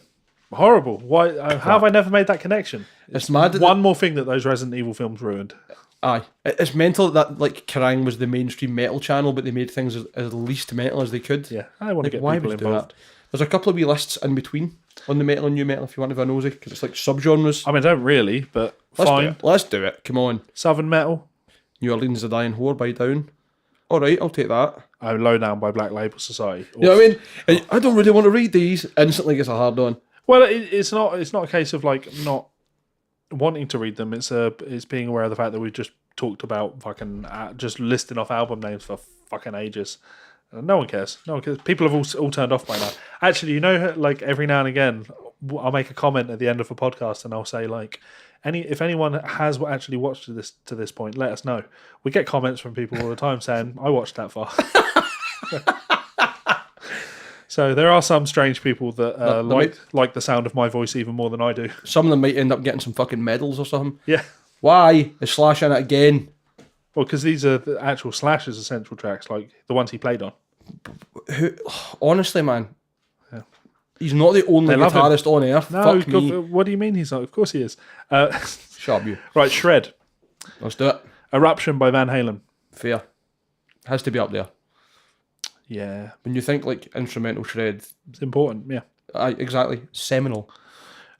horrible. Why? How have I never made that connection? It's mad. One more thing that those Resident Evil films ruined. Aye, it's mental that Kerrang was the mainstream metal channel, but they made things as least metal as they could. Yeah, I want to get people involved. There's a couple of wee lists in between on the metal and new metal if you want to have a nosy, because it's like subgenres. I mean, I don't really, but fine. Let's do it. Come on. Southern metal. New Orleans the Dying Whore by Down. All right, I'll take that. Low Down by Black Label Society. You know what I mean? And I don't really want to read these. Instantly gets a hard on. Well, it's not a case of not wanting to read them. It's being aware of the fact that we've just talked about fucking just listing off album names for fucking ages. No one cares. No one cares. People have all turned off by now. Actually, you know, like every now and again, I'll make a comment at the end of a podcast and I'll say like, if anyone has actually watched to this point, let us know. We get comments from people all the time saying, "I watched that far." So there are some strange people that like the sound of my voice even more than I do. Some of them might end up getting some fucking medals or something. Yeah. Why is Slash in it again? Well, because these are the actual Slash's essential tracks, like the ones he played on. Honestly, man, yeah. He's not the only guitarist on earth. No, Fuck me. What do you mean he's not? Of course he is. Shut up, you. Right, Shred. Let's do it. Eruption by Van Halen. Fair. Has to be up there. Yeah. When you think like instrumental Shred, it's important. Yeah. Exactly. Seminal.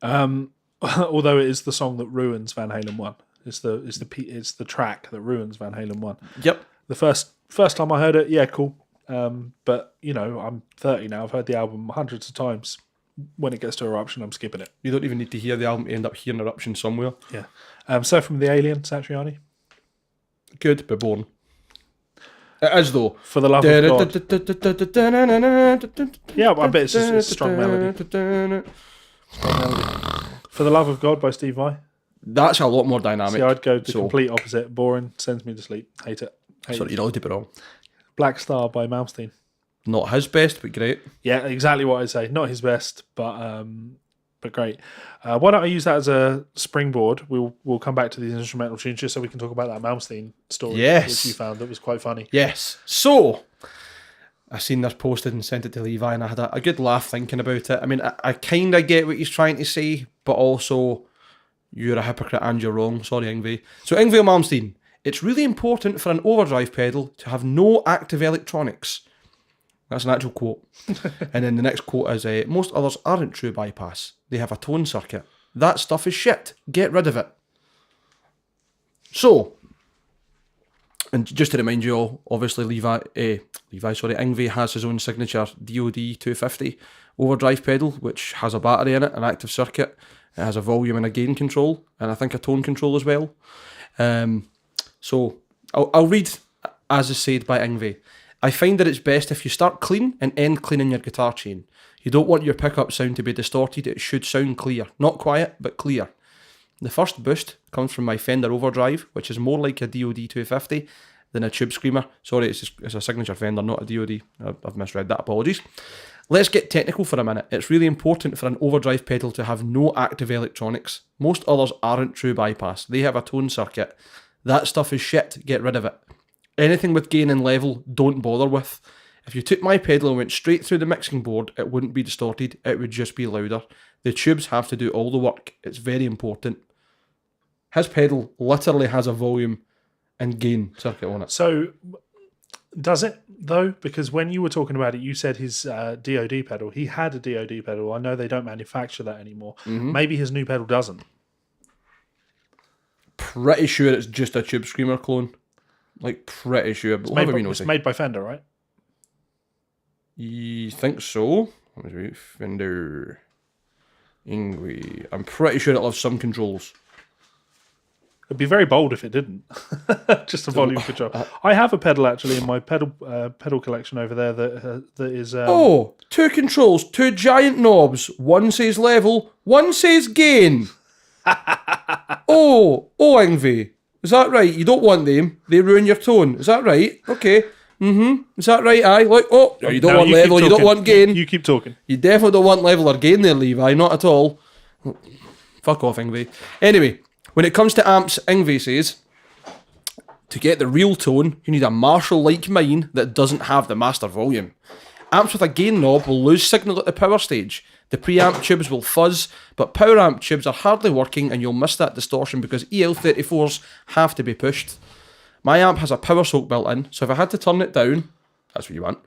Although it is the song that ruins Van Halen 1. It's the track that ruins Van Halen 1. Yep. The first time I heard it, yeah, cool. But you know, I'm 30 now. I've heard the album hundreds of times. When it gets to Eruption, I'm skipping it. You don't even need to hear the album to end up hearing Eruption somewhere. Yeah. So from the Alien, Satriani. Good, but boring. It is though. For the Love of God. Yeah, I bet it's a strong melody. For the Love of God by Steve Vai. That's a lot more dynamic. See, I'd go the complete opposite. Boring, sends me to sleep. Hate it. Sorry, you're allowed to be wrong. Black Star by Malmsteen. Not his best, but great. Yeah, exactly what I'd say. Not his best, but great. Why don't I use that as a springboard? We'll come back to these instrumental tunes just so we can talk about that Malmsteen story, which you found that was quite funny. Yes. So, I seen this posted and sent it to Levi, and I had a good laugh thinking about it. I mean, I kind of get what he's trying to say, but also, you're a hypocrite and you're wrong. Sorry, Yngwie. So, Yngwie Malmsteen. It's really important for an overdrive pedal to have no active electronics. That's an actual quote. And then the next quote is, most others aren't true bypass. They have a tone circuit. That stuff is shit. Get rid of it. So, and just to remind you all, obviously Yngwie has his own signature DOD 250 overdrive pedal, which has a battery in it, an active circuit. It has a volume and a gain control, and I think a tone control as well. So, I'll read as is said by Yngwie. I find that it's best if you start clean and end clean in your guitar chain. You don't want your pickup sound to be distorted, it should sound clear. Not quiet, but clear. The first boost comes from my Fender Overdrive, which is more like a DOD 250 than a Tube Screamer. Sorry, it's a signature Fender, not a DOD. I've misread that, apologies. Let's get technical for a minute. It's really important for an overdrive pedal to have no active electronics. Most others aren't true bypass. They have a tone circuit. That stuff is shit, get rid of it. Anything with gain and level, don't bother with. If you took my pedal and went straight through the mixing board, it wouldn't be distorted, it would just be louder. The tubes have to do all the work, it's very important. His pedal literally has a volume and gain circuit on it. So, does it though? Because when you were talking about it, you said his DOD pedal, he had a DOD pedal. I know they don't manufacture that anymore. Mm-hmm. Maybe his new pedal doesn't. Pretty sure it's just a Tube Screamer clone. Like, pretty sure. But it's made by Fender, right? You think so? Let me see. Fender. Yngwie. I'm pretty sure it'll have some controls. It'd be very bold if it didn't. Just a volume control. I have a pedal, actually, in my pedal collection over there that is... two controls, two giant knobs. One says level, one says gain. Yngwie. Is that right? You don't want them. They ruin your tone. Is that right? Okay. Is that right? Aye. Like, you don't want level, you don't want gain. You keep talking. You definitely don't want level or gain there, Levi. Not at all. Fuck off, Yngwie. Anyway, when it comes to amps, Yngwie says, to get the real tone, you need a Marshall like mine that doesn't have the master volume. Amps with a gain knob will lose signal at the power stage. The preamp tubes will fuzz, but power amp tubes are hardly working and you'll miss that distortion because EL34s have to be pushed. My amp has a power soak built in, so if I had to turn it down, that's what you want.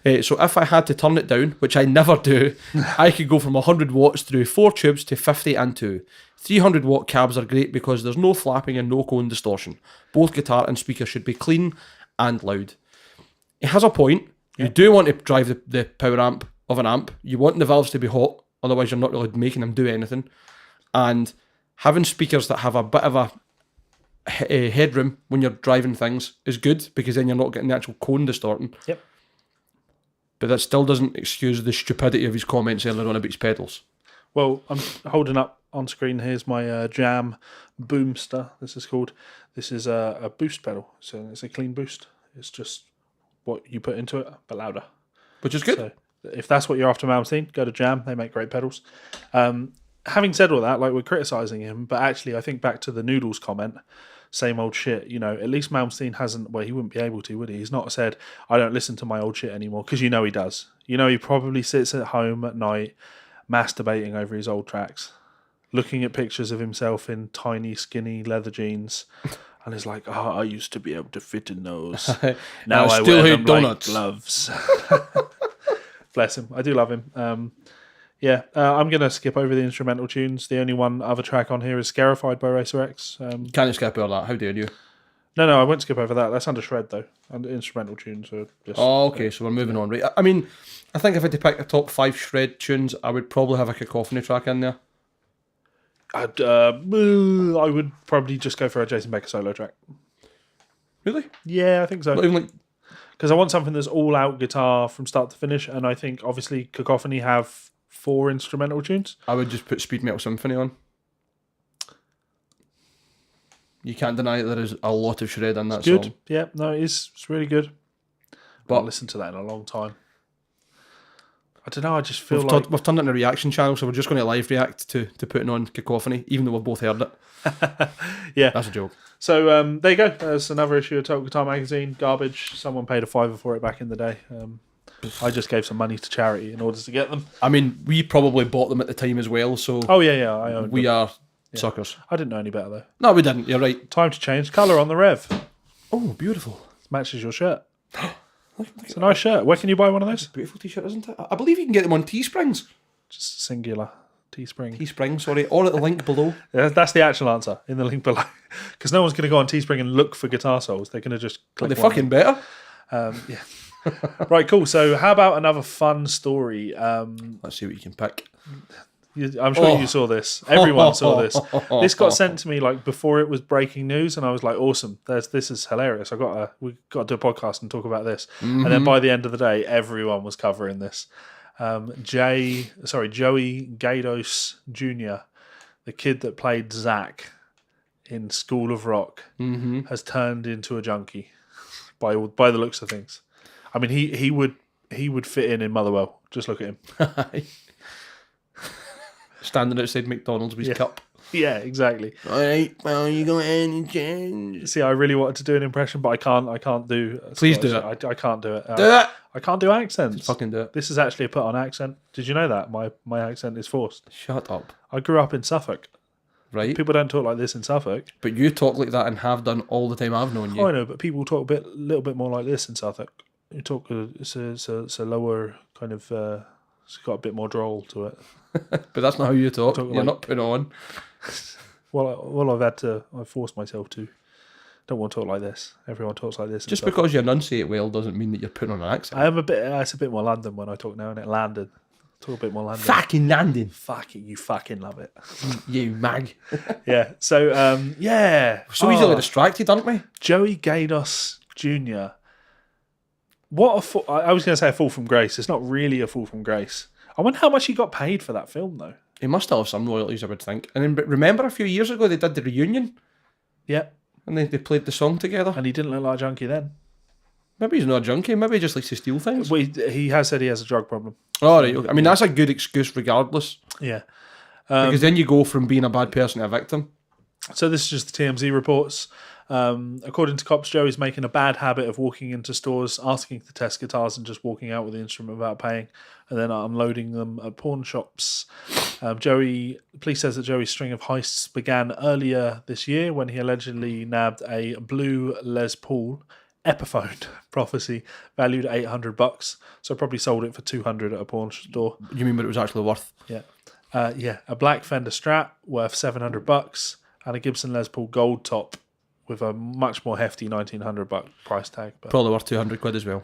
So if I had to turn it down, which I never do, I could go from 100 watts through 4 tubes to 50 and 2. 300 watt cabs are great because there's no flapping and no cone distortion. Both guitar and speaker should be clean and loud. It has a point. You do want to drive the power amp of an amp. You want the valves to be hot, otherwise you're not really making them do anything. And having speakers that have a bit of a headroom when you're driving things is good because then you're not getting the actual cone distorting. Yep. But that still doesn't excuse the stupidity of his comments earlier on about his pedals. Well, I'm holding up on screen. Here's my Jam Boomster. This is called. This is a boost pedal. So it's a clean boost. It's just what you put into it, but louder. Which is good. So if that's what you're after, Malmsteen, go to Jam. They make great pedals. Having said all that, like, we're criticising him, but actually I think back to the Noodles comment, same old shit. You know, at least Malmsteen hasn't, well, he wouldn't be able to, would he? He's not said, I don't listen to my old shit anymore, because you know he does. You know he probably sits at home at night masturbating over his old tracks, looking at pictures of himself in tiny, skinny leather jeans, and is like, oh, I used to be able to fit in those. Now I still wear hate them donuts. like gloves. Bless him. I do love him. I'm going to skip over the instrumental tunes. The only one other track on here is Scarified by Racer X. Can't skip over that. How dare you? No, I won't skip over that. That's under Shred, though. And instrumental tunes are just... Oh, okay, so we're moving on, right? I mean, I think if I had to pick the top 5 Shred tunes, I would probably have a Cacophony track in there. I would probably just go for a Jason Becker solo track. Really? Yeah, I think so. Not even like... Because I want something that's all-out guitar from start to finish, and I think, obviously, Cacophony have 4 instrumental tunes. I would just put Speed Metal Symphony on. You can't deny that there is a lot of shred in that Good. song. Yeah, no, it's really good. But I've listened to that in a long time. I don't know, I just feel we've turned it into a reaction channel, so we're just going to live react to putting on Cacophony, even though we've both heard it. Yeah. That's a joke. So there you go. There's another issue of Total Guitar Magazine. Garbage. Someone paid a $5 for it back in the day. I just gave some money to charity in order to get them. I mean, we probably bought them at the time as well, so... Oh, yeah, I owned we them. are suckers. I didn't know any better, though. No, we didn't. You're right. Time to change colour on the Rev. Oh, beautiful. Matches your shirt. Look It's a nice shirt. Where can you buy one of those? beautiful t-shirt, isn't it? I believe you can get them on Teesprings. Just singular. Teespring. Teespring, sorry. Or at the link below. Yeah, that's the actual answer in the link below. Because no one's going to go on Teespring and look for guitar solos. They're going to just click They're one. fucking better. Yeah. Right, cool. So how about another fun story? Let's see what you can pick. I'm sure you saw this. Everyone saw this. This got sent to me like before it was breaking news, and I was like, "Awesome! This is hilarious. We got to do a podcast and talk about this." And then by the end of the day, everyone was covering this. Joey Gados Jr., the kid that played Zach in School of Rock, has turned into a junkie by the looks of things. I mean, he would fit in Motherwell. Just look at him. Standing outside McDonald's with his cup. Yeah, exactly. All right, well, you got any change? See, I really wanted to do an impression, but I can't do. Please do it. I can't do it. Do it. I can't do accents. Fucking do it. This is actually a put on accent. Did you know that my accent is forced? Shut up. I grew up in Suffolk. Right. People don't talk like this in Suffolk. But you talk like that and have done all the time I've known you. Oh, I know, but people talk a little bit more like this in Suffolk. You talk. It's a lower kind of. It's got a bit more droll to it. But that's not how you talk. You're like, not putting on. Well, I've forced myself to. Don't want to talk like this. Everyone talks like this. Just because you enunciate well doesn't mean that you're putting on an accent. I am a bit. It's a bit more London when I talk now, and it landed. Talk a bit more London. Fucking London. Fuck it, you fucking love it. You mag. Yeah. So yeah. So easily distracted, aren't we? Joey Gados Jr. What a I was going to say a fall from grace. It's not really a fall from grace. I wonder how much he got paid for that film, though. He must have some royalties, I would think. And then remember a few years ago they did the reunion? Yeah. And they played the song together? And he didn't look like a junkie then. Maybe he's not a junkie. Maybe he just likes to steal things. Well, he has said he has a drug problem. Oh, right. Okay. I mean, that's a good excuse regardless. Yeah. Because then you go from being a bad person to a victim. So this is just the TMZ reports. According to cops, Joey's making a bad habit of walking into stores, asking to test guitars and just walking out with the instrument without paying, and then unloading them at pawn shops. Police says that Joey's string of heists began earlier this year when he allegedly nabbed a blue Les Paul Epiphone Prophecy valued at $800. So probably sold it for $200 at a pawn store. You mean what it was actually worth? Yeah. A black Fender Strat worth $700 and a Gibson Les Paul Gold Top with a much more hefty $1,900 price tag. But Probably worth £200 as well.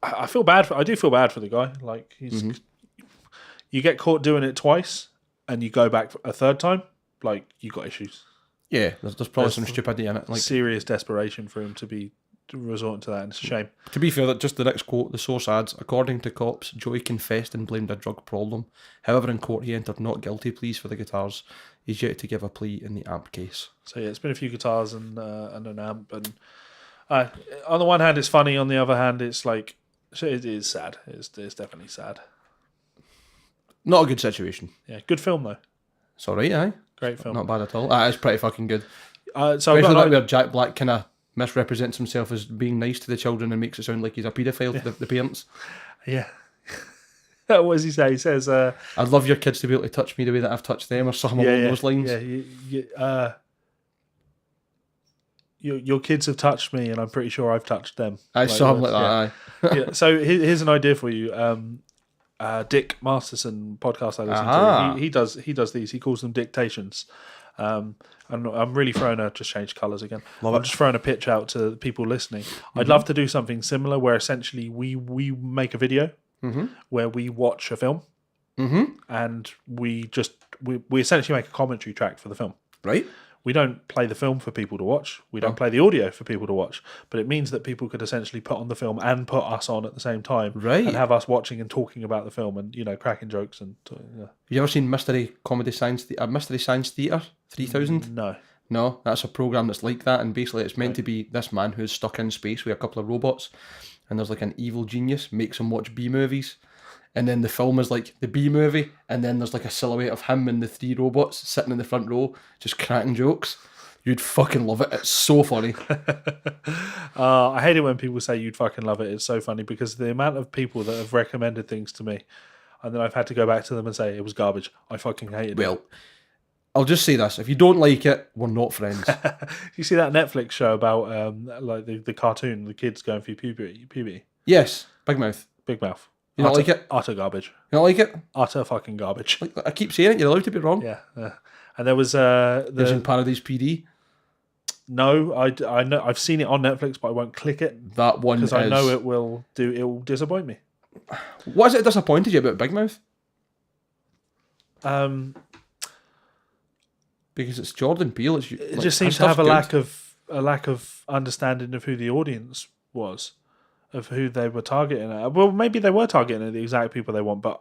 I feel bad. I do feel bad for the guy. Like you get caught doing it twice, and you go back a third time. Like you got issues. Yeah, there's probably some stupidity in it. Like serious desperation for him to be resorting to that, and it's a shame. To be fair, that just the next quote, the source adds, according to cops, Joey confessed and blamed a drug problem. However, in court he entered not guilty pleas for the guitars. He's yet to give a plea in the amp case. So yeah, it's been a few guitars and an amp, and on the one hand it's funny, on the other hand it's like, it is sad. It's definitely sad. Not a good situation. Yeah, good film though. It's alright, aye? Great film. Not bad at all. It's pretty fucking good. So especially that where Jack Black kind of misrepresents himself as being nice to the children and makes it sound like he's a paedophile to the parents. Yeah. What does he say? He says, I'd love your kids to be able to touch me the way that I've touched them, or something along those lines. Yeah, your kids have touched me, and I'm pretty sure I've touched them. Something like that, aye. Yeah. So here's an idea for you. Dick Masterson podcast I listen to. He does these. He calls them dictations. And I'm really throwing just change colours again. I'm just throwing a pitch out to people listening. I'd love to do something similar where essentially we make a video where we watch a film and we essentially make a commentary track for the film. Right. We don't play the film for people to watch. We don't play the audio for people to watch. But it means that people could essentially put on the film and put us on at the same time. Right. And have us watching and talking about the film and, cracking jokes. And You ever seen Mystery Science Theatre 3000? No. No, that's a programme that's like that. And basically it's meant to be this man who's stuck in space with a couple of robots. And there's like an evil genius, makes him watch B-movies. And then the film is like the B movie, and then there's like a silhouette of him and the 3 robots sitting in the front row, just cracking jokes. You'd fucking love it. It's so funny. I hate it when people say you'd fucking love it. It's so funny because the amount of people that have recommended things to me, and then I've had to go back to them and say it was garbage. I fucking hated it. Well, I'll just say this: if you don't like it, we're not friends. You see that Netflix show about like the cartoon, the kids going through puberty? Yes, Big Mouth. Big Mouth. You don't like it? Utter garbage. You don't like it? Utter fucking garbage. I keep saying it. You're allowed to be wrong. Yeah. And there was Vision Paradise PD. No, I know I've seen it on Netflix, but I won't click it. That one because I know it will disappoint me. What is it that disappointed you about Big Mouth? Because it's Jordan Peele. It just seems to have a lack of understanding of who the audience was. Of who they were targeting at. Well, maybe they were targeting at the exact people they want, but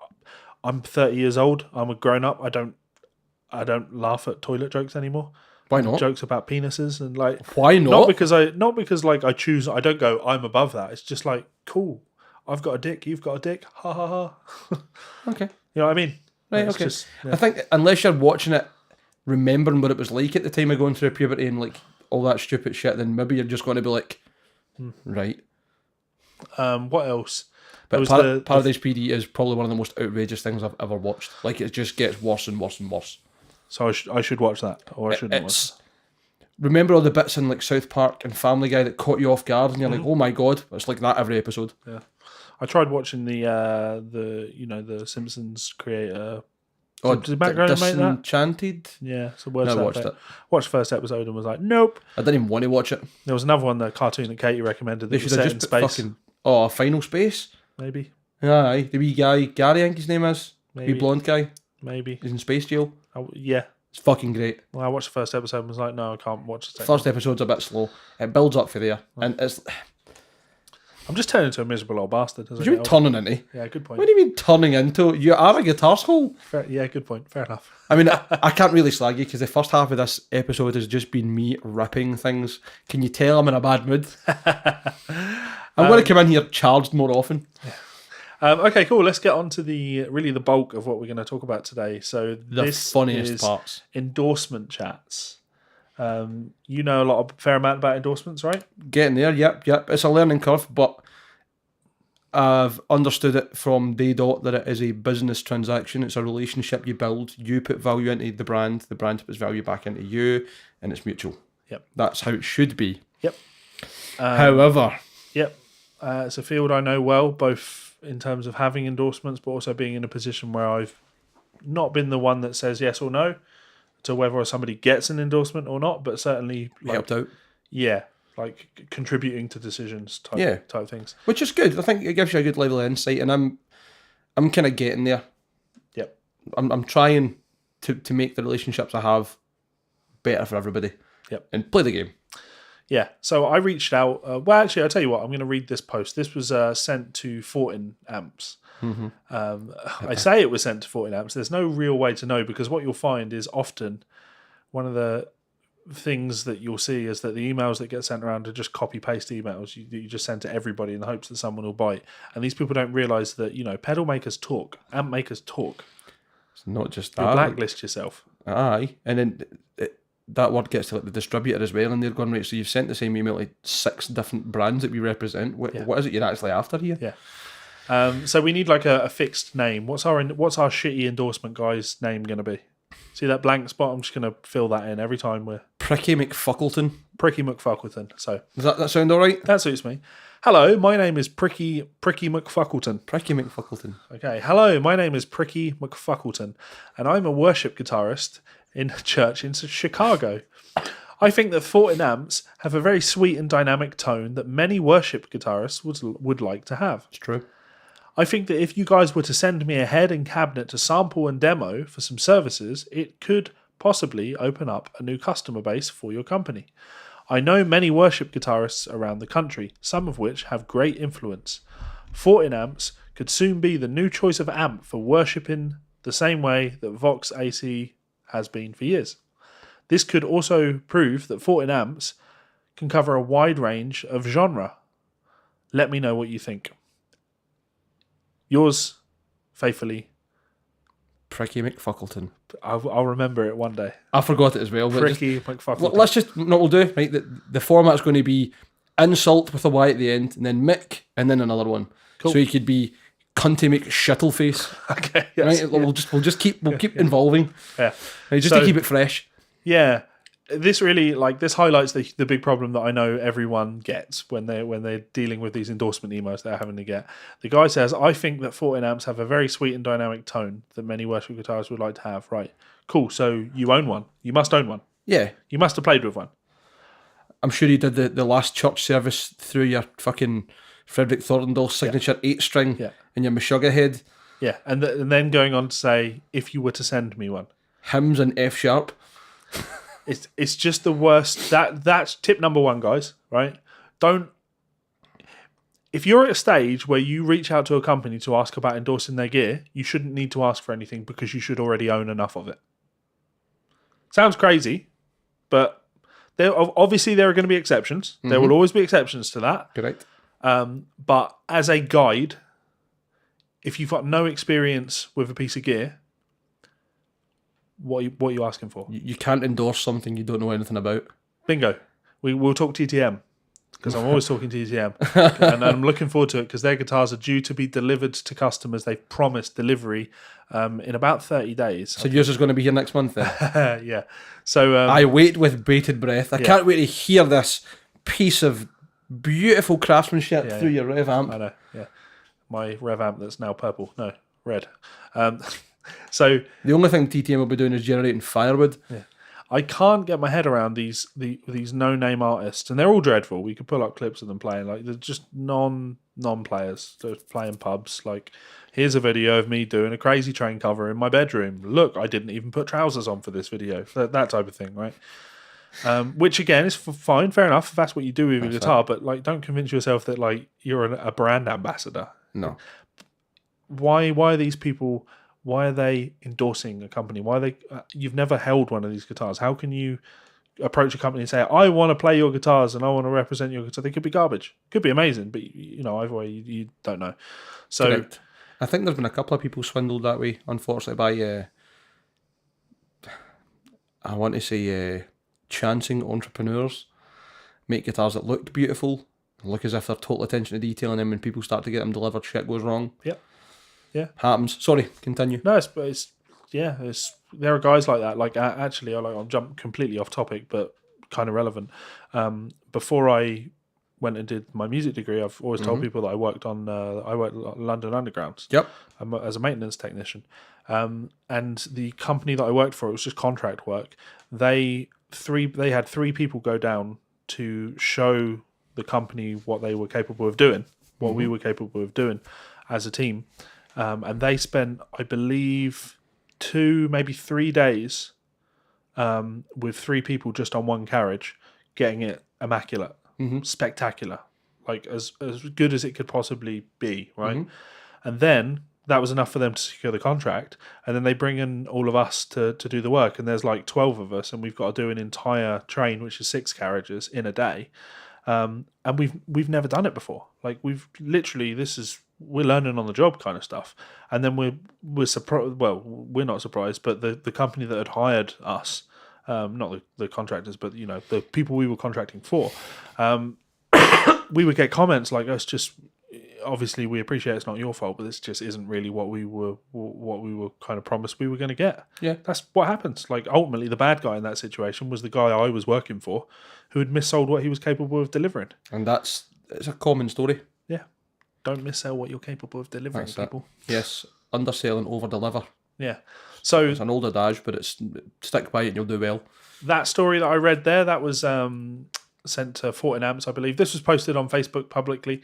I'm 30 years old. I'm a grown up. I don't laugh at toilet jokes anymore. Why not? Jokes about penises and like. Why not? Not because like I choose. I don't go. I'm above that. It's just like cool. I've got a dick. You've got a dick. Ha ha ha. Okay. You know what I mean? Right. Okay. Just, I think unless you're watching it, remembering what it was like at the time of going through puberty and like all that stupid shit, then maybe you're just going to be like, right. What else? But Paradise PD is probably one of the most outrageous things I've ever watched. Like, it just gets worse and worse and worse. So I should watch that, or I shouldn't watch it. Remember all the bits in like South Park and Family Guy that caught you off guard, and you're like, "Oh my god!" It's like that every episode. Yeah, I tried watching the Simpsons creator. Did Matt Groening make that? Disenchanted? Yeah, so I watched it. Watched the first episode and was like, nope. I didn't even want to watch it. There was another one, the cartoon that Katie recommended. That they should have just put space. Final Space. Maybe. Aye, the wee guy, Gary, I think his name is. Maybe. Wee blonde guy. Maybe. He's in space jail. Yeah. It's fucking great. Well, I watched the first episode and was like, no, I can't watch the second. First episode's a bit slow. It builds up for there, and it's. I'm just turning into a miserable old bastard. What do you mean turning into? Yeah, good point. What do you mean turning into? You are a guitar hole. Yeah, good point. Fair enough. I mean, I can't really slag you because the first half of this episode has just been me ripping things. Can you tell I'm in a bad mood? I'm going to come in here charged more often. Yeah. Okay, cool. Let's get on to the bulk of what we're going to talk about today. So the funniest parts. Endorsement chats. You know a fair amount about endorsements, right? Getting there, yep. It's a learning curve, but I've understood it from day dot that it is a business transaction. It's a relationship you build. You put value into the brand puts value back into you, and it's mutual. Yep. That's how it should be. Yep. However. Yep. It's a field I know well, both in terms of having endorsements, but also being in a position where I've not been the one that says yes or no to whether somebody gets an endorsement or not, but certainly helped out. Yeah, like contributing to decisions type things. Which is good. I think it gives you a good level of insight, and I'm kind of getting there. Yep. I'm trying to make the relationships I have better for everybody. Yep. And play the game. Yeah, so I reached out. Well, actually, I'll tell you what. I'm going to read this post. This was sent to 14 amps. I say it was sent to 14 amps. There's no real way to know because what you'll find is often one of the things that you'll see is that the emails that get sent around are just copy-paste emails. You just send to everybody in the hopes that someone will bite. And these people don't realise that, pedal makers talk, amp makers talk. It's not just You'll that. blacklist yourself. Aye, and then that word gets to the distributor as well, and they're going, right, so you've sent the same email to 6 different brands that we represent. What is it you're actually after here? Yeah. So we need like a fixed name. What's our shitty endorsement guy's name going to be? See that blank spot? I'm just going to fill that in every time we're... Pricky McFuckleton. Pricky McFuckleton. So Does that sound all right? That suits me. Hello, my name is Pricky McFuckleton. Pricky McFuckleton. Okay. Hello, my name is Pricky McFuckleton, and I'm a worship guitarist in a church in Chicago. I think that 14 amps have a very sweet and dynamic tone that many worship guitarists would like to have. It's true. I think that if you guys were to send me a head and cabinet to sample and demo for some services, it could possibly open up a new customer base for your company. I know many worship guitarists around the country, some of which have great influence. 14 amps could soon be the new choice of amp for worshiping the same way that Vox AC has been for years. This could also prove that 14 amps can cover a wide range of genre. Let me know what you think. Yours, faithfully, Pricky McFuckleton. I'll remember it one day. I forgot it as well. Pricky McFuckleton. Let's just, what we'll do, right? The format's going to be insult with a Y at the end, and then Mick, and then another one. Cool. So he could be Cunty McShittleface. Okay. Yes, right? Yeah. We'll keep involving. Yeah. Right, just to keep it fresh. Yeah. This really this highlights the big problem that I know everyone gets when they're dealing with these endorsement emails they're having to get. The guy says, I think that 14 amps have a very sweet and dynamic tone that many worship guitarists would like to have. Right. Cool. So you own one. You must own one. Yeah. You must have played with one. I'm sure you did the last church service through your fucking Frederick Thorndahl signature 8-string and your Meshuggah head. Yeah. And then going on to say, if you were to send me one. Hymns in F sharp. It's just the worst. That's tip number 1, guys. Right? If you're at a stage where you reach out to a company to ask about endorsing their gear, you shouldn't need to ask for anything because you should already own enough of it. Sounds crazy, but there are going to be exceptions. Mm-hmm. There will always be exceptions to that. Correct. But as a guide, if you've got no experience with a piece of gear, what are you asking for? You can't endorse something you don't know anything about. Bingo. We'll talk TTM because I'm always talking TTM. And I'm looking forward to it because their guitars are due to be delivered to customers. They've promised delivery in about 30 days. So yours is going to be here next month then? Yeah. So I wait with bated breath. I can't wait to hear this piece of beautiful craftsmanship through your Rev amp. I know, yeah. My Rev amp that's now purple. No, red. So the only thing TTM will be doing is generating firewood. Yeah. I can't get my head around these no-name artists, and they're all dreadful. We could pull up clips of them playing. They're just non-players. They're playing pubs. Here's a video of me doing a Crazy Train cover in my bedroom. Look, I didn't even put trousers on for this video. That type of thing, right? Which again is fine, fair enough. If that's what you do with your guitar, but don't convince yourself that you're a brand ambassador. No. Why are these people? Why are they endorsing a company? Why are they? You've never held one of these guitars. How can you approach a company and say, "I want to play your guitars and I want to represent your guitar"? They could be garbage. Could be amazing, but either way, you don't know. So, correct. I think there's been a couple of people swindled that way, unfortunately, by I want to say chancing entrepreneurs. Make guitars that look beautiful, look as if they're total attention to detail, and then when people start to get them delivered, shit goes wrong. Yep. Yeah, happens. Sorry, continue. No, there are guys like that. Actually, I'll jump completely off topic, but kind of relevant. Before I went and did my music degree, I've always told people that I worked on London Underground. Yep. As a maintenance technician, and the company that I worked for, it was just contract work. They had 3 people go down to show the company what they were capable of doing, what we were capable of doing as a team. And they spent, I believe, 2, maybe 3 days with 3 people just on one carriage, getting it immaculate, spectacular, like as good as it could possibly be, right? And then that was enough for them to secure the contract, and then they bring in all of us to do the work, and there's like 12 of us, and we've got to do an entire train, which is 6 carriages in a day, and we've never done it before. Like we've literally, we're learning on the job kind of stuff, and then we're surprised. Well, we're not surprised, but the company that had hired us, not the contractors, but the people we were contracting for, we would get comments like, "Us just obviously we appreciate it's not your fault, but this just isn't really what we were kind of promised we were going to get." Yeah, that's what happens. Like ultimately, the bad guy in that situation was the guy I was working for, who had missold what he was capable of delivering. And it's a common story. Yeah. Don't missell what you're capable of delivering, That's people. It. Yes, undersell and over-deliver. Yeah. So it's an old adage, but stick by it and you'll do well. That story that I read there, that was sent to 14 Amps, I believe. This was posted on Facebook publicly.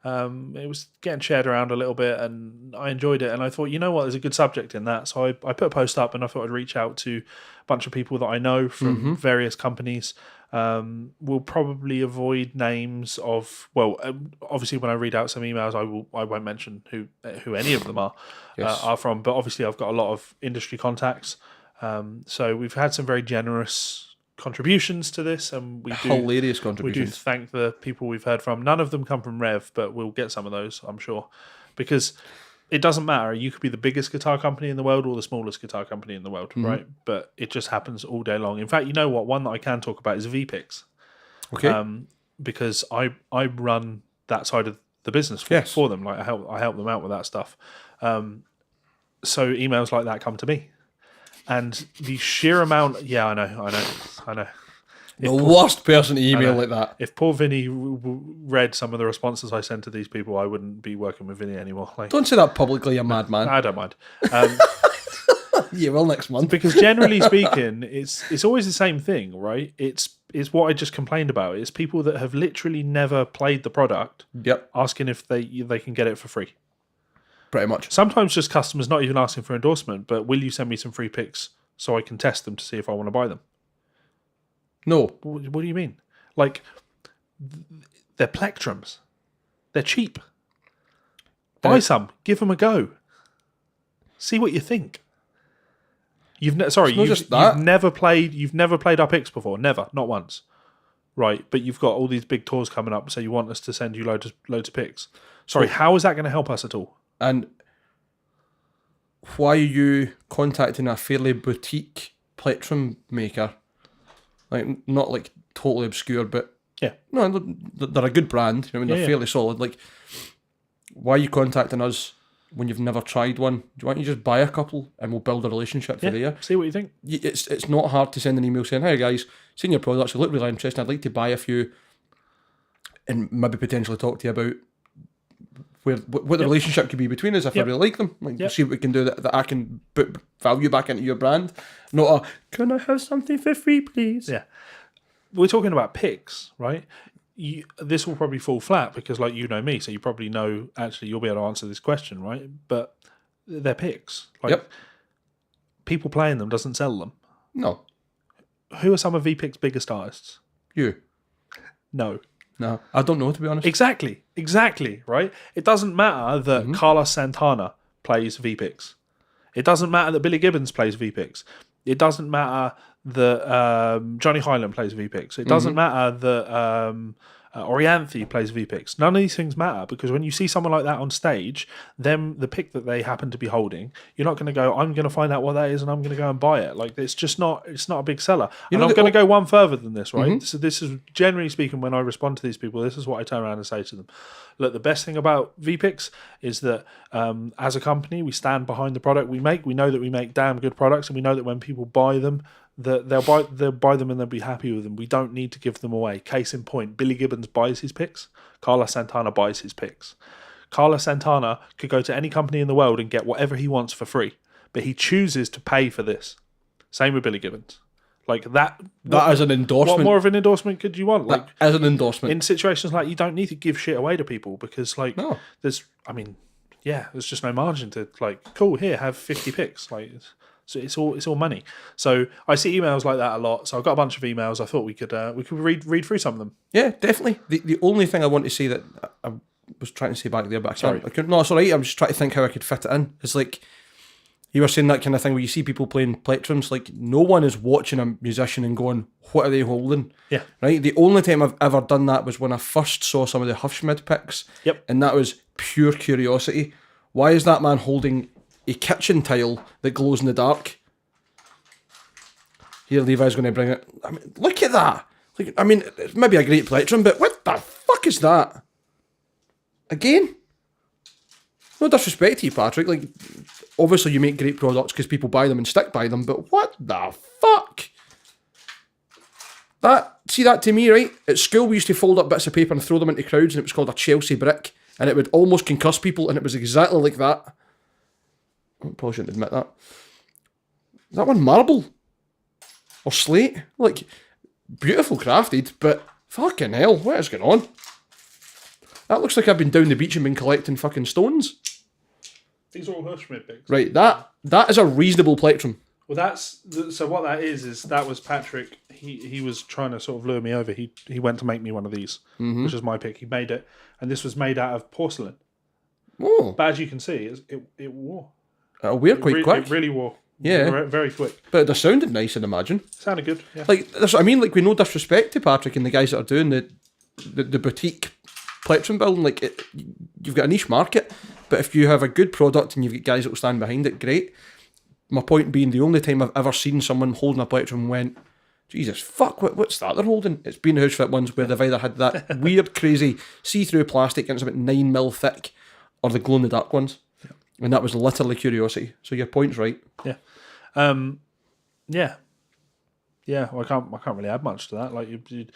It was getting shared around a little bit, and I enjoyed it. And I thought, you know what, there's a good subject in that. So I put a post up, and I thought I'd reach out to a bunch of people that I know from various companies. We'll probably avoid names of. Well, obviously, when I read out some emails, I won't mention who any of them are from. But obviously, I've got a lot of industry contacts. So we've had some very generous contributions to this, and hilarious contributions. We do thank the people we've heard from. None of them come from Rev, but we'll get some of those, I'm sure, because it doesn't matter. You could be the biggest guitar company in the world or the smallest guitar company in the world, right? But it just happens all day long. In fact, you know what? One that I can talk about is VPix. Okay. Because I run that side of the business for them. Like I help them out with that stuff. So emails like that come to me. And the sheer amount... Yeah, I know. The worst person to email like that. If poor Vinny read some of the responses I sent to these people, I wouldn't be working with Vinny anymore. Like, don't say that publicly, you madman. I don't mind. Yeah, well, next month. Because generally speaking, it's always the same thing, right? It's what I just complained about. It's people that have literally never played the product asking if they can get it for free. Pretty much. Sometimes just customers not even asking for endorsement, but will you send me some free picks so I can test them to see if I want to buy them? No. What do you mean? Like, they're plectrums. They're cheap. Buy some. Give them a go. See what you think. You've never played our picks before. Never. Not once. Right. But you've got all these big tours coming up, so you want us to send you loads of picks. Sorry, how is that going to help us at all? And why are you contacting a fairly boutique plectrum maker? Like, not like totally obscure, but no, they're a good brand. I mean, they're fairly solid. Like, why are you contacting us when you've never tried one? Do you want to just buy a couple and we'll build a relationship for there? See what you think. It's not hard to send an email saying, "Hey guys, seen your products, I look really interested. I'd like to buy a few, and maybe potentially talk to you about what the relationship could be between us if I really like them. Like, see what we can do that I can put value back into your brand. Not can I have something for free, please?" Yeah. We're talking about picks, right? This will probably fall flat because, like, you know me, so you probably know, actually, you'll be able to answer this question, right? But they're picks. Like, people playing them doesn't sell them. No. Who are some of VPIC's biggest artists? You. No. No, I don't know, to be honest. Exactly, right? It doesn't matter that Carlos Santana plays VPICs. It doesn't matter that Billy Gibbons plays VPICs. It doesn't matter that Johnny Hyland plays VPICs. It doesn't matter that Orianthe plays VPICs. None of these things matter, because when you see someone like that on stage, the pick that they happen to be holding, you're not going to go, I'm going to find out what that is and I'm going to go and buy it. Like, it's not a big seller. And I'm going to go one further than this, right? So this is, generally speaking, when I respond to these people, this is what I turn around and say to them. Look, the best thing about VPICs is that as a company, we stand behind the product we make. We know that we make damn good products, and we know that when people buy them, that they'll buy them and they'll be happy with them. We don't need to give them away. Case in point, Billy Gibbons buys his picks. Carlos Santana buys his picks. Carlos Santana could go to any company in the world and get whatever he wants for free, but he chooses to pay for this. Same with Billy Gibbons. Like that is an endorsement. What more of an endorsement could you want? Like, as an endorsement. In situations like, you don't need to give shit away to people, because there's just no margin to, like, cool, here, have 50 picks. Like, So it's all money. So I see emails like that a lot. So I've got a bunch of emails. I thought we could read through some of them. Yeah, definitely. The only thing I want to say that I was trying to say back there, but I couldn't. No, it's all right. I'm just trying to think how I could fit it in. It's like you were saying, that kind of thing where you see people playing plectrums. Like, no one is watching a musician and going, what are they holding? Yeah. Right? The only time I've ever done that was when I first saw some of the Huffschmid picks. Yep. And that was pure curiosity. Why is that man holding a kitchen tile that glows in the dark? Here, Levi's going to bring it. I mean, look at that. Like, I mean, it's maybe a great plectrum, but what the fuck is that? Again? No disrespect to you, Patrick. Like, obviously you make great products because people buy them and stick by them, but what the fuck? See that to me, right? At school we used to fold up bits of paper and throw them into crowds, and it was called a Chelsea brick, and it would almost concuss people, and it was exactly like that. I probably shouldn't admit that. Is that one marble? Or slate? Like, beautiful crafted, but fucking hell, what is going on? That looks like I've been down the beach and been collecting fucking stones. These are all Hushmid picks. Right, that is a reasonable plectrum. Well, so what that is that was Patrick. He was trying to sort of lure me over. He went to make me one of these, which is my pick. He made it, and this was made out of porcelain. Oh, but as you can see, it wore. It'll wear quite quick. It really wore. Yeah, very quick. But they sounded nice, I'd imagine. Sounded good. Yeah. Like, that's what I mean. Like, with no disrespect to Patrick and the guys that are doing the boutique plectrum building, like, you've got a niche market. But if you have a good product and you've got guys that will stand behind it, great. My point being, the only time I've ever seen someone holding a plectrum and went, Jesus, fuck, what's that they're holding? It's been House Fit ones where they've either had that weird, crazy see-through plastic and it's about 9mm thick, or the glow-in-the-dark ones. Yeah. And that was literally curiosity. So your point's right. Yeah. Yeah. Well, I can't really add much to that. Like you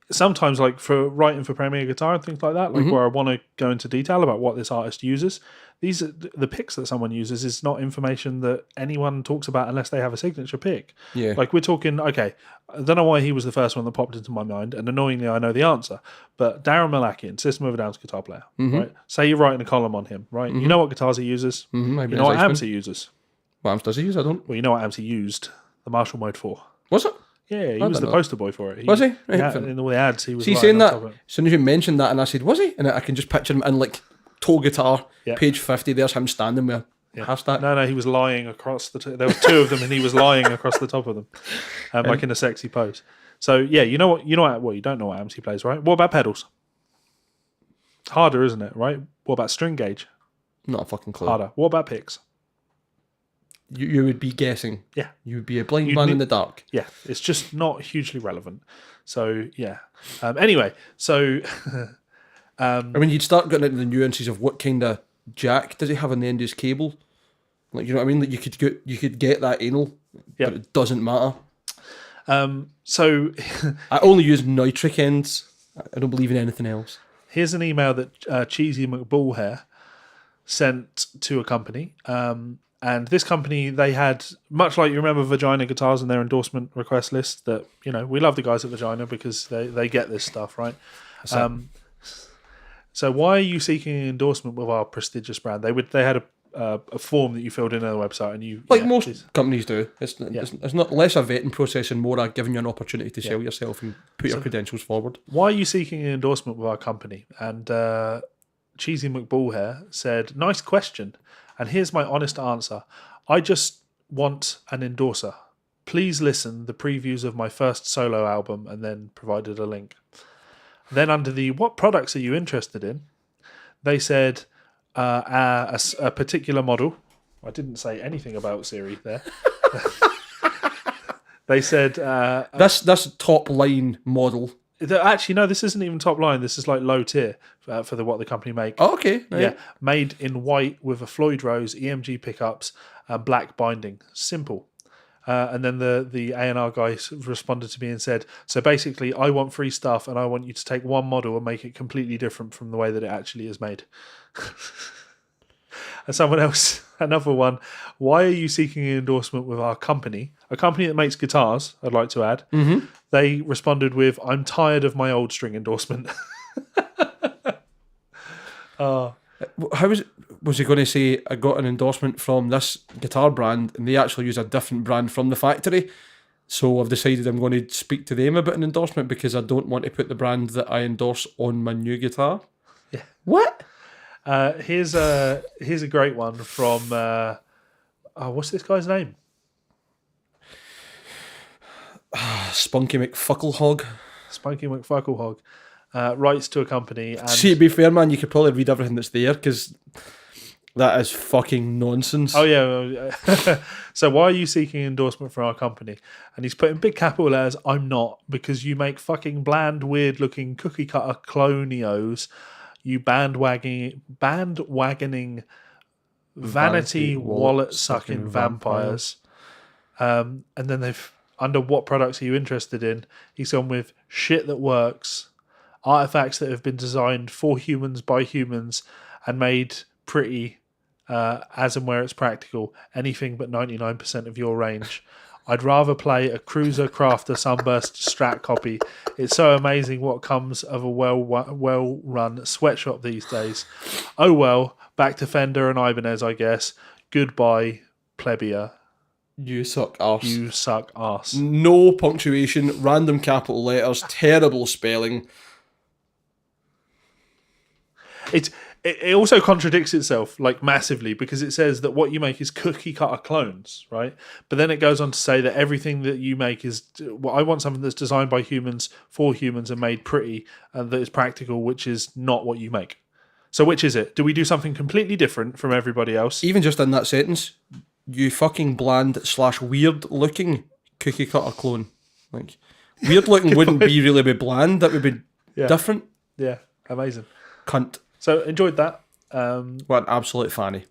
sometimes, like for writing for Premier Guitar and things like that, like where I want to go into detail about what this artist uses. These are the picks that someone uses is not information that anyone talks about unless they have a signature pick. Yeah. Like we're talking, okay, I don't know why he was the first one that popped into my mind, and annoyingly I know the answer, but Darren Malakian, System of a Down's guitar player, right? Say you're writing a column on him, right? You know what guitars he uses. You know what amps he uses. What amps does he use? I don't. Well, you know what amps he used. The Marshall Mode 4. Was it? Yeah, he was the poster boy for it. Was he? Right, in all the ads, he was. See, saying that, as soon as you mentioned that, and I said, was he? And I can just picture him in like toe guitar, page 50. There's him standing with a hashtag. No, he was lying across the. There were two of them, and he was lying across the top of them, like in a sexy pose. So yeah, you know what? Well, you don't know what amps he plays, right? What about pedals? Harder, isn't it? Right? What about string gauge? Not a fucking clue. Harder. What about picks? You would be guessing. Yeah. You would be a blind man in the dark. Yeah. It's just not hugely relevant. So, yeah. Anyway, so... I mean, you'd start getting into the nuances of what kind of jack does he have on the end of his cable. Like, you know what I mean? Like, you could get that anal, but it doesn't matter. So... I only use nitric ends. I don't believe in anything else. Here's an email that Cheesy McBullhair sent to a company. And this company, they had, much like you remember Vagina Guitars and their endorsement request list, that, you know, we love the guys at Vagina because they get this stuff, right? So why are you seeking an endorsement with our prestigious brand? They had a form that you filled in on the website, and you most companies do. It's not less a vetting process and more a giving you an opportunity to sell yourself and put your credentials forward. Why are you seeking an endorsement with our company? And Cheesy McBullhair said, "Nice question. And here's my honest answer. I just want an endorser. Please listen the previews of my first solo album," and then provided a link. Then under the what products are you interested in, they said a particular model. I didn't say anything about Siri there. They said this top line model. Actually, no, this isn't even top line. This is like low tier for what the company make. Oh, okay. Right. Yeah, made in white with a Floyd Rose, EMG pickups, black binding. Simple. And then the A&R guy responded to me and said, so basically, I want free stuff and I want you to take one model and make it completely different from the way that it actually is made. And someone else, another one, why are you seeking an endorsement with our company? A company that makes guitars, I'd like to add. Mm-hmm. They responded with, I'm tired of my old string endorsement. How is it? was he going to say, I got an endorsement from this guitar brand and they actually use a different brand from the factory? So I've decided I'm going to speak to them about an endorsement because I don't want to put the brand that I endorse on my new guitar. Yeah. What? Here's a great one from what's this guy's name? Spunky McFucklehog. Spunky McFucklehog writes to a company. And See, to be fair, man, you could probably read everything that's there because that is fucking nonsense. Oh, yeah. So why are you seeking endorsement from our company? And he's put in big capital letters, I'm not, because you make fucking bland, weird-looking cookie-cutter clonios, you bandwagoning vanity wallet-sucking vampires. And then they've, under what products are you interested in? He's gone with shit that works, artifacts that have been designed for humans by humans and made pretty as and where it's practical, anything but 99% of your range. I'd rather play a Cruiser Crafter Sunburst Strat copy. It's so amazing what comes of a well-run sweatshop these days. Oh well, back to Fender and Ibanez, I guess. Goodbye, plebeier. You suck arse. You suck arse. No punctuation, random capital letters, terrible spelling. It also contradicts itself, like, massively, because it says that what you make is cookie cutter clones, right? But then it goes on to say that everything that you make is, well, I want something that's designed by humans for humans and made pretty and that is practical, which is not what you make. So which is it? Do we do something completely different from everybody else? Even just in that sentence, you fucking bland / weird looking cookie cutter clone. Like, weird looking wouldn't be really be bland, that would be different. Yeah, amazing. Cunt. So enjoyed that. What an absolute fanny.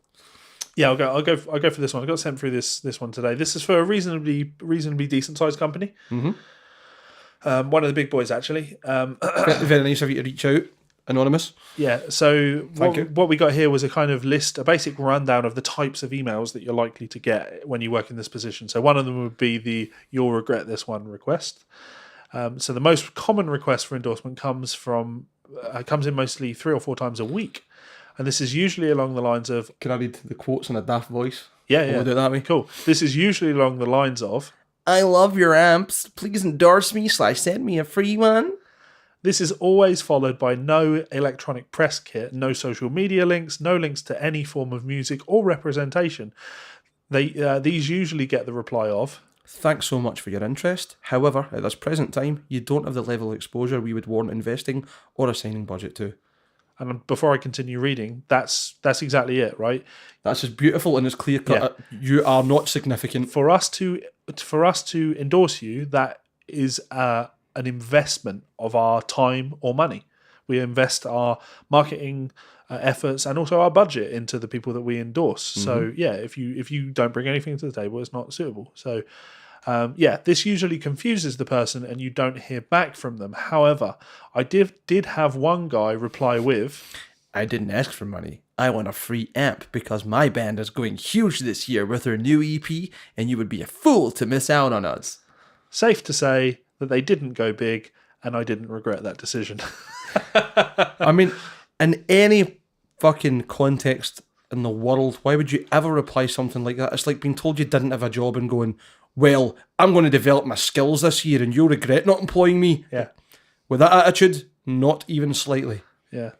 Yeah, I'll go for this one. I got sent through this one today. This is for a reasonably decent sized company. Mm-hmm. One of the big boys, actually. Very nice of you to reach out, anonymous. Yeah. So what we got here was a kind of list, a basic rundown of the types of emails that you're likely to get when you work in this position. So one of them would be the "you'll regret this one" request. So the most common request for endorsement comes in mostly 3 or 4 times a week. And this is usually along the lines of... Can I read the quotes in a daft voice? Yeah. We'll do it that way. Cool. This is usually along the lines of... I love your amps. Please endorse me / send me a free one. This is always followed by no electronic press kit, no social media links, no links to any form of music or representation. These usually get the reply of... Thanks so much for your interest. However, at this present time, you don't have the level of exposure we would warrant investing or assigning budget to. And before I continue reading, that's exactly it, right? That's as beautiful and as clear cut. Yeah. You are not significant. For us to endorse you, that is an investment of our time or money. We invest our marketing efforts and also our budget into the people that we endorse. Mm-hmm. So yeah, if you don't bring anything to the table, it's not suitable. So this usually confuses the person and you don't hear back from them. However, I did have one guy reply with, I didn't ask for money. I want a free amp because my band is going huge this year with their new EP and you would be a fool to miss out on us. Safe to say that they didn't go big and I didn't regret that decision. I mean, in any fucking context in the world, why would you ever reply something like that? It's like being told you didn't have a job and going, well, I'm going to develop my skills this year and you'll regret not employing me. Yeah. With that attitude, not even slightly. Yeah.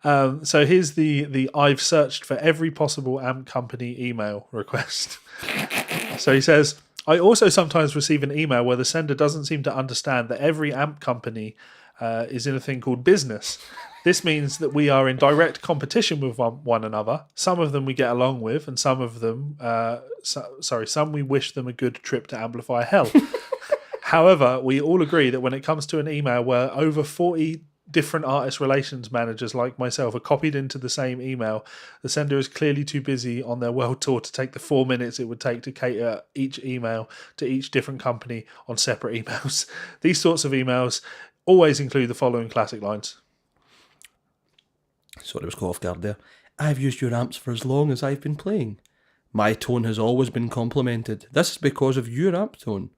So here's the I've searched for every possible amp company email request. So he says, I also sometimes receive an email where the sender doesn't seem to understand that every amp company is in a thing called business. This means that we are in direct competition with one another. Some of them we get along with, and some of them, some we wish them a good trip to Amplifier hell. However, we all agree that when it comes to an email where over 40 different artist relations managers like myself are copied into the same email, the sender is clearly too busy on their world tour to take the 4 minutes it would take to cater each email to each different company on separate emails. These sorts of emails always include the following classic lines. Sorry, it was caught off guard there. I've used your amps for as long as I've been playing. My tone has always been complimented. This is because of your amp tone.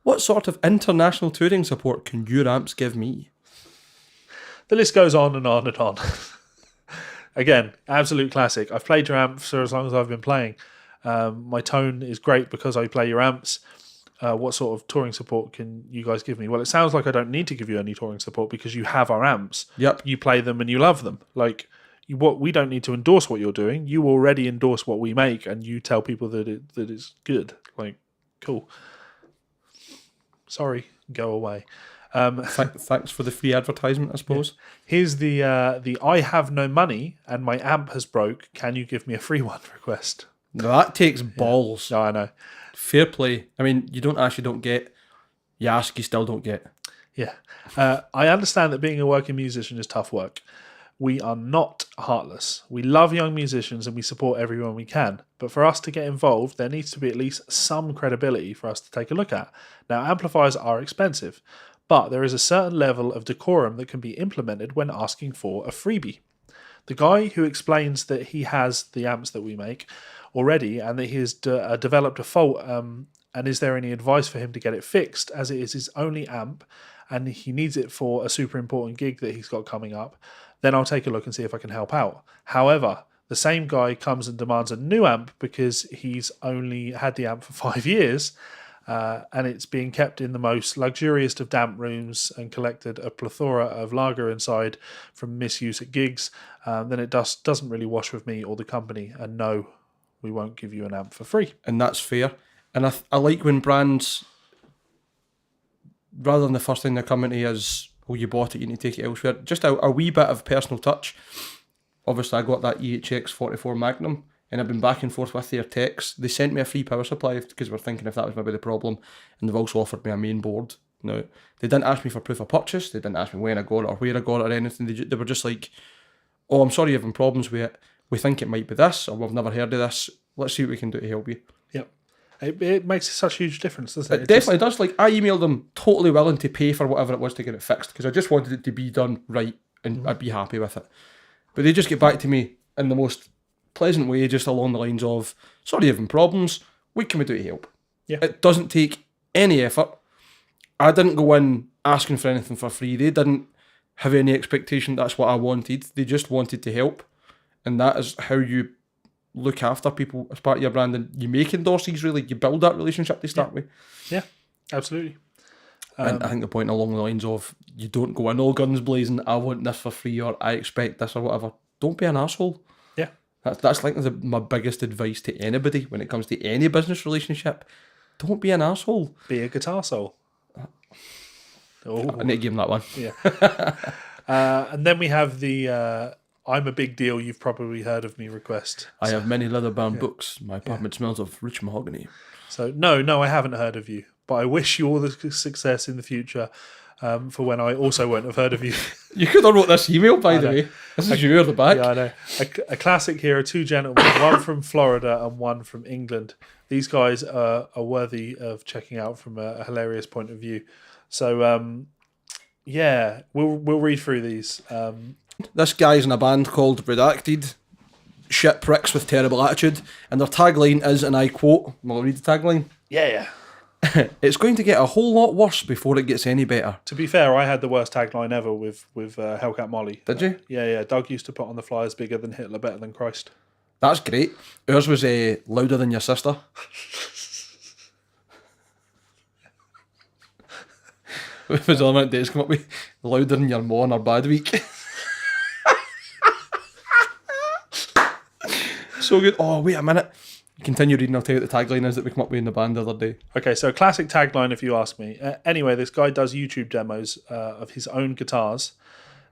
What sort of international touring support can your amps give me? The list goes on and on and on. again, absolute classic. I've played your amp for as long as I've been playing. My tone is great because I play your amps. What sort of touring support can you guys give me? Well, it sounds like I don't need to give you any touring support because you have our amps. Yep. You play them and you love them. Like, what we don't need to endorse what you're doing. You already endorse what we make, and you tell people that it's good. Like, cool. Sorry, go away. Thanks for the free advertisement, I suppose. Yeah. Here's the I have no money and my amp has broke. Can you give me a free one request? Now, that takes balls. No, I know. Fair play. I mean, you don't get. You ask, you still don't get. Yeah. I understand that being a working musician is tough work. We are not heartless. We love young musicians and we support everyone we can. But for us to get involved, there needs to be at least some credibility for us to take a look at. Now, amplifiers are expensive, but there is a certain level of decorum that can be implemented when asking for a freebie. The guy who explains that he has the amps that we make already and that he has developed a fault, and is there any advice for him to get it fixed, as it is his only amp and he needs it for a super important gig that he's got coming up, then I'll take a look and see if I can help out. However, the same guy comes and demands a new amp because he's only had the amp for 5 years, and it's being kept in the most luxurious of damp rooms and collected a plethora of lager inside from misuse at gigs, then it doesn't really wash with me or the company, and no, we won't give you an amp for free. And that's fair. And I like when brands, rather than the first thing they're coming to is, oh, you bought it, you need to take it elsewhere. Just a wee bit of personal touch. Obviously, I got that EHX 44 Magnum, and I've been back and forth with their techs. They sent me a free power supply because we're thinking if that was maybe the problem, and they've also offered me a main board. Now, they didn't ask me for proof of purchase. They didn't ask me when I got it or where I got it or anything. They were just like, oh, I'm sorry you're having problems with it. We think it might be this, or we've never heard of this. Let's see what we can do to help you. Yep. It makes such a huge difference, doesn't it? It definitely does. Like, I emailed them totally willing to pay for whatever it was to get it fixed because I just wanted it to be done right and I'd be happy with it. But they just get back to me in the most pleasant way, just along the lines of, sorry you're having problems, what can we do to help? Yeah. It doesn't take any effort. I didn't go in asking for anything for free. They didn't have any expectation that's what I wanted. They just wanted to help. And that is how you look after people as part of your brand, and you make endorsees, really. You build that relationship to start with. Yeah, absolutely. And I think the point along the lines of, you don't go in all guns blazing, I want this for free, or I expect this, or whatever. Don't be an asshole. Yeah. That's like my biggest advice to anybody when it comes to any business relationship. Don't be an asshole. Be a guitar soul. I need to give him that one. Yeah. And then we have the I'm a big deal, you've probably heard of me request. I have many leather-bound books. My apartment smells of rich mahogany. So, no, I haven't heard of you. But I wish you all the success in the future for when I also won't have heard of you. You could have wrote this email, by the way. This is you at the back. Yeah, I know. A classic here are two gentlemen, one from Florida and one from England. These guys are worthy of checking out from a hilarious point of view. So, yeah, we'll read through these. This guy's in a band called Redacted. Shit pricks with terrible attitude. And their tagline is, and I quote, will I read the tagline? Yeah. It's going to get a whole lot worse before it gets any better. To be fair, I had the worst tagline ever with Hellcat Molly. Did you? Yeah. Doug used to put on the flyers, bigger than Hitler, better than Christ. That's great. Ours was louder than your sister. It was all my days come up with louder than your mom on her bad week. So good. Oh, wait a minute. Continue reading, I'll tell you what the tagline is that we come up with in the band the other day. Okay, so classic tagline if you ask me. Anyway, this guy does YouTube demos of his own guitars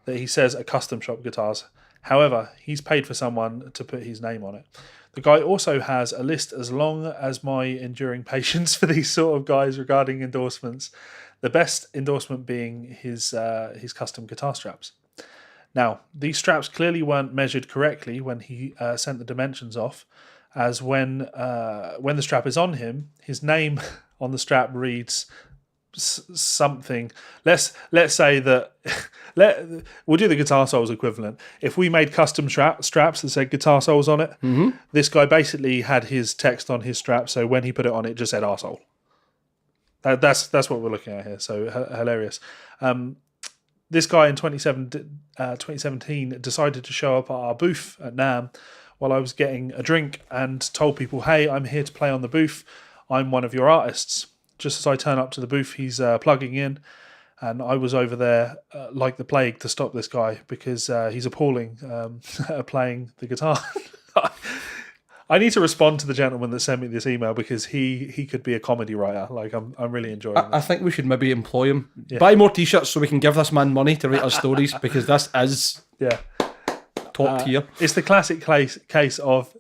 that he says are custom shop guitars. However, he's paid for someone to put his name on it. The guy also has a list as long as my enduring patience for these sort of guys regarding endorsements. The best endorsement being his custom guitar straps. Now, these straps clearly weren't measured correctly when he sent the dimensions off, as when the strap is on him, his name on the strap reads something. Let's say that we'll do the Guitar Souls equivalent. If we made custom straps that said Guitar Souls on it, this guy basically had his text on his strap, so when he put it on, it just said arsehole. That's what we're looking at here. So hilarious. this guy in 2017 decided to show up at our booth at NAMM while I was getting a drink and told people, hey, I'm here to play on the booth. I'm one of your artists. Just as I turn up to the booth, he's plugging in. And I was over there like the plague to stop this guy because he's appalling at playing the guitar. I need to respond to the gentleman that sent me this email because he could be a comedy writer. Like I'm really enjoying it. I think we should maybe employ him. Yeah. Buy more t-shirts so we can give this man money to write our stories because this is top tier. It's the classic case of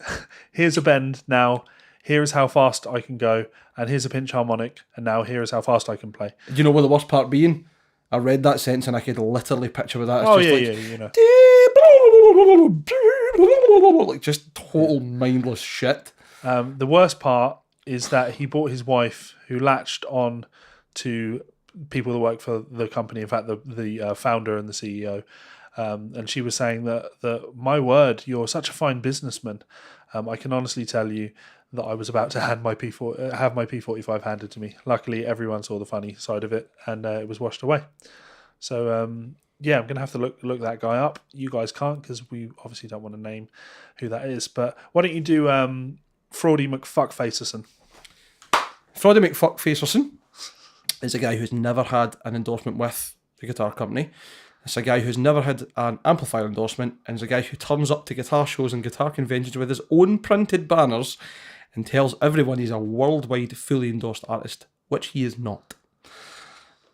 here's a bend now, here is how fast I can go, and here's a pinch harmonic, and now here is how fast I can play. You know what the worst part being? I read that sentence and I could literally picture with that. It's you know. Like just total mindless shit. The worst part is that he bought his wife, who latched on to people that work for the company. In fact, the founder and the CEO, and she was saying that my word, you're such a fine businessman. I can honestly tell you that I was about to have my P45 handed to me. Luckily, everyone saw the funny side of it, and it was washed away. So. Yeah, I'm going to have to look that guy up. You guys can't because we obviously don't want to name who that is. But why don't you do Fraudy McFuckfacerson? Fraudy McFuckfacerson is a guy who's never had an endorsement with the guitar company. It's a guy who's never had an Amplifier endorsement, and is a guy who turns up to guitar shows and guitar conventions with his own printed banners and tells everyone he's a worldwide fully endorsed artist, which he is not.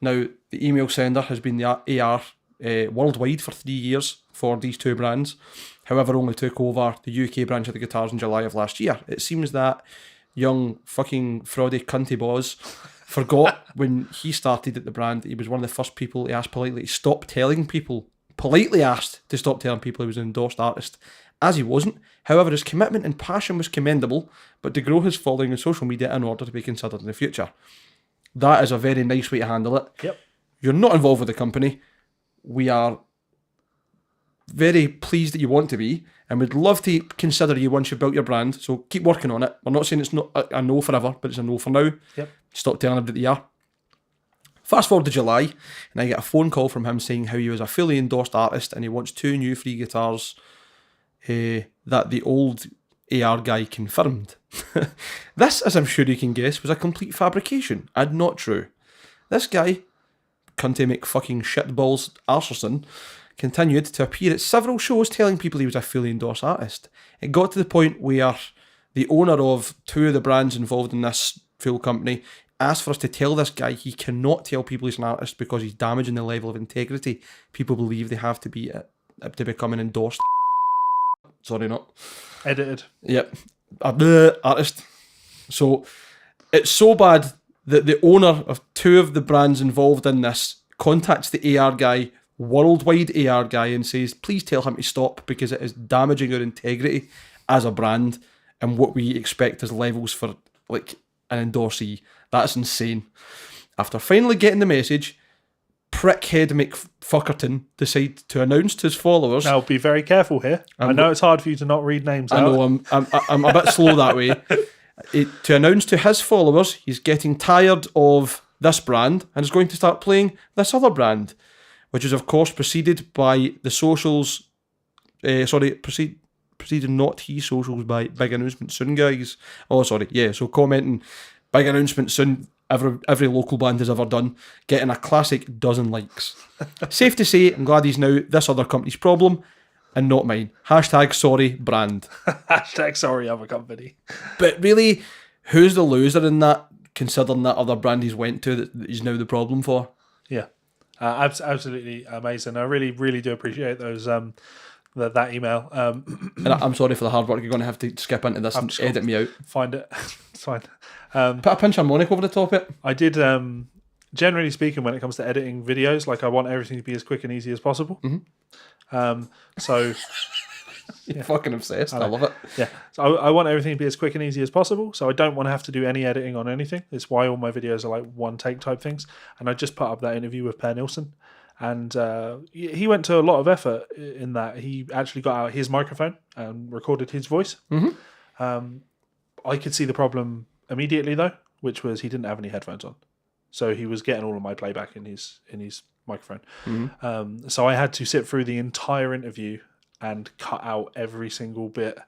Now, the email sender has been the AR worldwide for 3 years for these two brands. However, only took over the UK branch of the guitars in July of last year. It seems that young fucking fraudy cunty boss forgot when he started at the brand that he was one of the first people to ask politely to stop telling people, politely asked to stop telling people he was an endorsed artist, as he wasn't. However, his commitment and passion was commendable, but to grow his following on social media in order to be considered in the future. That is a very nice way to handle it. Yep. You're not involved with the company. We are very pleased that you want to be, and we'd love to consider you once you've built your brand. So keep working on it. We're not saying it's not a no forever, but it's a no for now. Yep. Stop telling everybody you are. Fast forward to July, and I get a phone call from him saying how he was a fully endorsed artist and he wants 2 new free guitars that the old AR guy confirmed. This, as I'm sure you can guess, was a complete fabrication and not true. This guy, cunty McFucking shitballs Arserson, continued to appear at several shows telling people he was a fully endorsed artist. It got to the point where the owner of 2 of the brands involved in this full company asked for us to tell this guy he cannot tell people he's an artist because he's damaging the level of integrity people believe they have to be to become an endorsed. Sorry, not edited. Yep, artist. So it's so bad that the owner of 2 of the brands involved in this contacts the AR guy, worldwide AR guy, and says, please tell him to stop because it is damaging our integrity as a brand and what we expect as levels for like an endorsee. That's insane. After finally getting the message, prickhead McFuckerton decided to announce to his followers. Now be very careful here. I know it's hard for you to not read names out. I know I'm a bit slow that way. To announce to his followers he's getting tired of this brand and is going to start playing this other brand, which is of course preceded by the socials. Preceded not he socials by big announcement soon, guys. Oh, sorry, yeah. So commenting big announcement soon. Every local band has ever done, getting a classic dozen likes. Safe to say, I'm glad he's now this other company's problem and not mine. Hashtag sorry brand. Hashtag sorry other company. But really, who's the loser in that, considering that other brand he's went to that he's now the problem for? Yeah, absolutely amazing. I really, really do appreciate those that email. And I'm sorry for the hard work. You're going to have to skip into this and edit me out. Find it. It's fine. Put a pinch harmonic over the top of it. I did, generally speaking, when it comes to editing videos, like I want everything to be as quick and easy as possible. Mm-hmm. So... You're fucking obsessed. I love it. Yeah. So I want everything to be as quick and easy as possible. So I don't want to have to do any editing on anything. It's why all my videos are like one take type things. And I just put up that interview with Per Nilsson. And he went to a lot of effort in that. He actually got out his microphone and recorded his voice. Mm-hmm. I could see the problem immediately though, which was he didn't have any headphones on. So he was getting all of my playback in his microphone. So I had to sit through the entire interview and cut out every single bit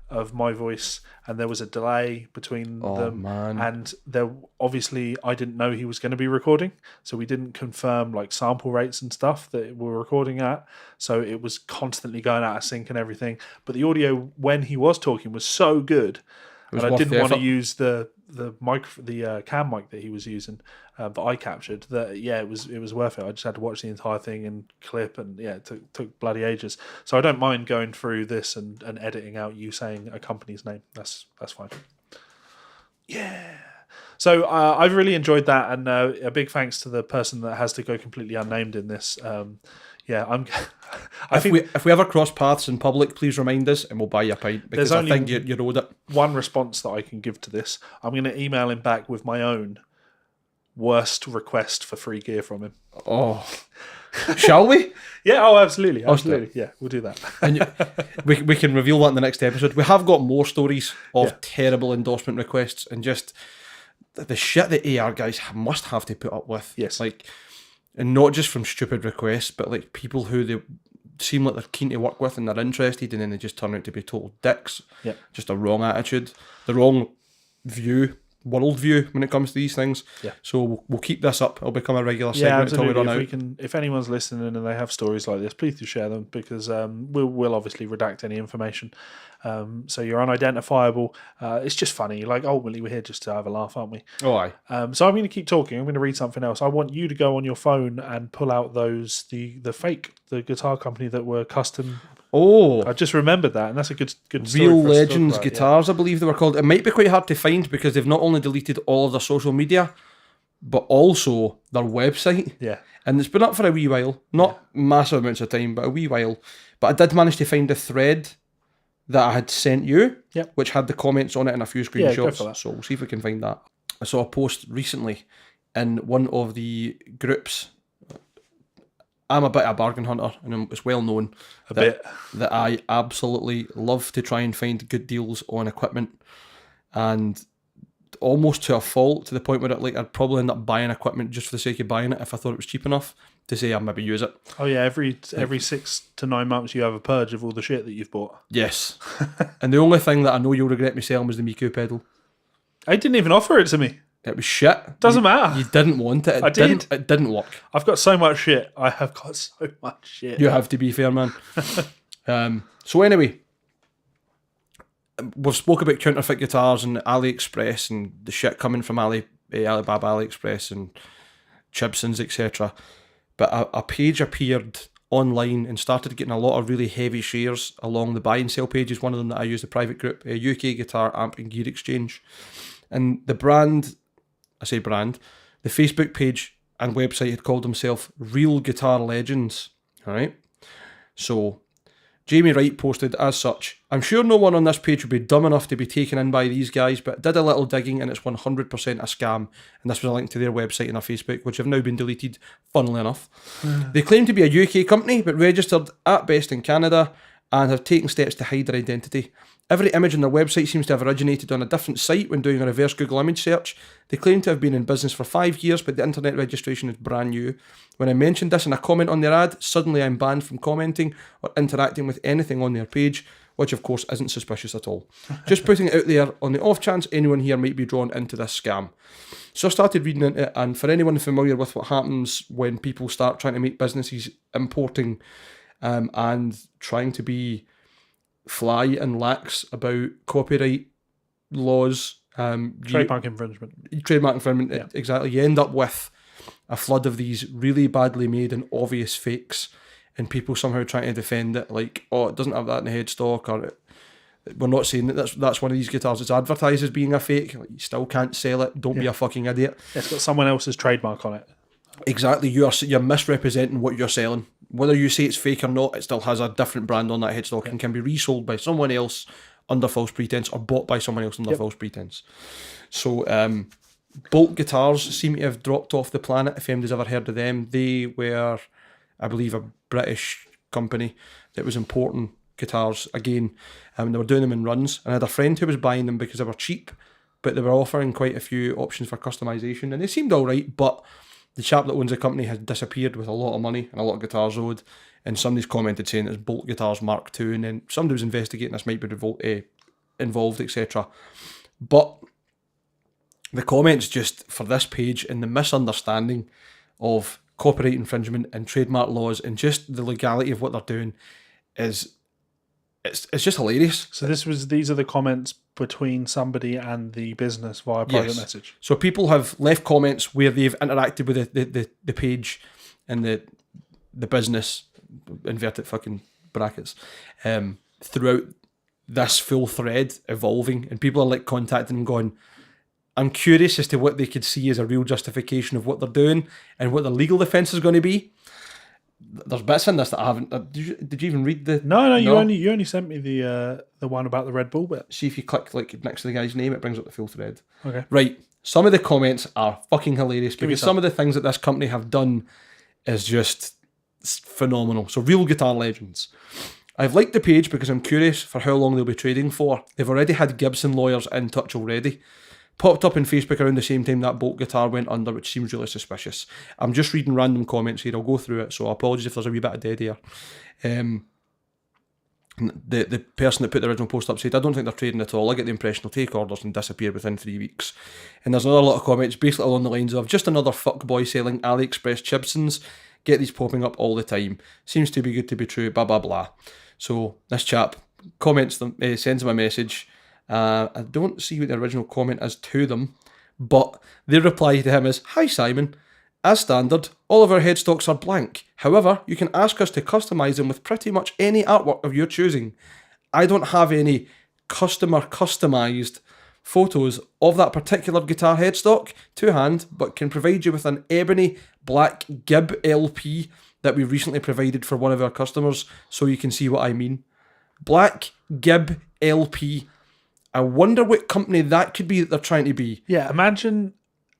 of my voice, and there was a delay between them. Man. And there, obviously, I didn't know he was going to be recording, so we didn't confirm like sample rates and stuff that we were recording at. So it was constantly going out of sync and everything. But the audio when he was talking was so good, and I didn't want to use the cam mic that he was using, that I captured. That it was worth it. I just had to watch the entire thing and clip, and it took bloody ages. So I don't mind going through this and editing out you saying a company's name. That's fine. Yeah. So I've really enjoyed that, and a big thanks to the person that has to go completely unnamed in this. If we ever cross paths in public, please remind us and we'll buy you a pint, because I think you owed it. One response that I can give to this. I'm going to email him back with my own worst request for free gear from him. Oh, shall we? Yeah, absolutely. Yeah, we'll do that. And we can reveal that in the next episode. We have got more stories of terrible endorsement requests and just the shit that AR guys must have to put up with. Yes. And not just from stupid requests, but like people who they seem like they're keen to work with and they're interested, and then they just turn out to be total dicks. Yeah. Just a wrong attitude, the wrong worldview when it comes to these things. Yeah. So we'll keep this up. It'll become a regular segment until we run out. If anyone's listening and they have stories like this, please do share them, because we'll obviously redact any information. So you're unidentifiable. It's just funny. Like, ultimately, we're here just to have a laugh, aren't we? Oh, aye. So I'm going to keep talking. I'm going to read something else. I want you to go on your phone and pull out the guitar company that were custom. Oh, I just remembered that, and that's a good story. Real Legends Guitars, I believe they were called. It might be quite hard to find because they've not only deleted all of their social media, but also their website. Yeah. And it's been up for a wee while. Not massive amounts of time, but a wee while. But I did manage to find a thread that I had sent you, which had the comments on it and a few screenshots. Go for that. So we'll see if we can find that. I saw a post recently in one of the groups. I'm a bit of a bargain hunter, and it's well known that I absolutely love to try and find good deals on equipment, and almost to a fault, to the point where I'd probably end up buying equipment just for the sake of buying it if I thought it was cheap enough to say I'll maybe use it. Oh yeah, every 6 to 9 months you have a purge of all the shit that you've bought. Yes. And the only thing that I know you'll regret me selling was the Miku pedal. I didn't even offer it to me. It was shit. Doesn't matter. You didn't want it. It didn't work. I've got so much shit. I have got so much shit. You have to be fair, man. So anyway, we've spoke about counterfeit guitars and AliExpress and the shit coming from Alibaba, AliExpress and Gibsons, etc. But a page appeared online and started getting a lot of really heavy shares along the buy and sell pages. One of them that I use, the private group, UK Guitar Amp and Gear Exchange. And the Facebook page and website had called himself Real Guitar Legends. All right. So Jamie Wright posted as such, "I'm sure no one on this page would be dumb enough to be taken in by these guys, but did a little digging and it's 100% a scam." And this was a link to their website and their Facebook, which have now been deleted, funnily enough. They claim to be a UK company, but registered at best in Canada, and have taken steps to hide their identity. Every image on their website seems to have originated on a different site when doing a reverse Google image search. They claim to have been in business for 5 years, but the internet registration is brand new. When I mentioned this in a comment on their ad, suddenly I'm banned from commenting or interacting with anything on their page, which of course isn't suspicious at all. Just putting it out there on the off chance anyone here might be drawn into this scam. So I started reading into it, and for anyone familiar with what happens when people start trying to make businesses importing and trying to be fly and lax about copyright laws, Trademark infringement, exactly. You end up with a flood of these really badly made and obvious fakes, and people somehow trying to defend it, like, oh, it doesn't have that in the headstock, or we're not saying that that's one of these guitars. It's advertised as being a fake. Like, you still can't sell it. Don't be a fucking idiot. It's got someone else's trademark on it. Exactly. You're misrepresenting what you're selling. Whether you say it's fake or not, it still has a different brand on that headstock and can be resold by someone else under false pretense, or bought by someone else under false pretense. So Bolt Guitars seem to have dropped off the planet, if anybody's ever heard of them. They were, I believe, a British company that was importing guitars again, and they were doing them in runs. And I had a friend who was buying them because they were cheap, but they were offering quite a few options for customization, and they seemed all right, but the chap that owns the company has disappeared with a lot of money and a lot of guitars owed, and somebody's commented saying it's Bolt Guitars Mark II, and then somebody was investigating this might be involved, etc. But the comments just for this page and the misunderstanding of copyright infringement and trademark laws and just the legality of what they're doing is it's just hilarious. So these are the comments between somebody and the business via private message. So people have left comments where they've interacted with the page and the business, inverted fucking brackets, throughout this full thread evolving, and people are like contacting them going, I'm curious as to what they could see as a real justification of what they're doing and what the legal defence is going to be. There's bits in this that I haven't. Did you even read the? No. You only sent me the one about the Red Bull bit. See if you click like next to the guy's name, it brings up the full thread. Okay. Right. Some of the comments are fucking hilarious because some of the things that this company have done is just phenomenal. So, Real Guitar Legends. I've liked the page because I'm curious for how long they'll be trading for. They've already had Gibson lawyers in touch already. Popped up in Facebook around the same time that Bolt guitar went under, which seems really suspicious. I'm just reading random comments here. I'll go through it, so apologies if there's a wee bit of dead air. The person that put the original post up said, I don't think they're trading at all. I get the impression they'll take orders and disappear within 3 weeks. And there's another lot of comments basically along the lines of, just another fuckboy selling AliExpress Gibsons. Get these popping up all the time. Seems too be good to be true, blah, blah, blah. So this chap comments them, sends them a message. I don't see what the original comment is to them, but their reply to him is, Hi Simon, as standard, all of our headstocks are blank. However, you can ask us to customise them with pretty much any artwork of your choosing. I don't have any customer customised photos of that particular guitar headstock to hand, but can provide you with an ebony black Gib LP that we recently provided for one of our customers, so you can see what I mean. Black Gib LP. I wonder what company that could be that they're trying to be. Yeah, imagine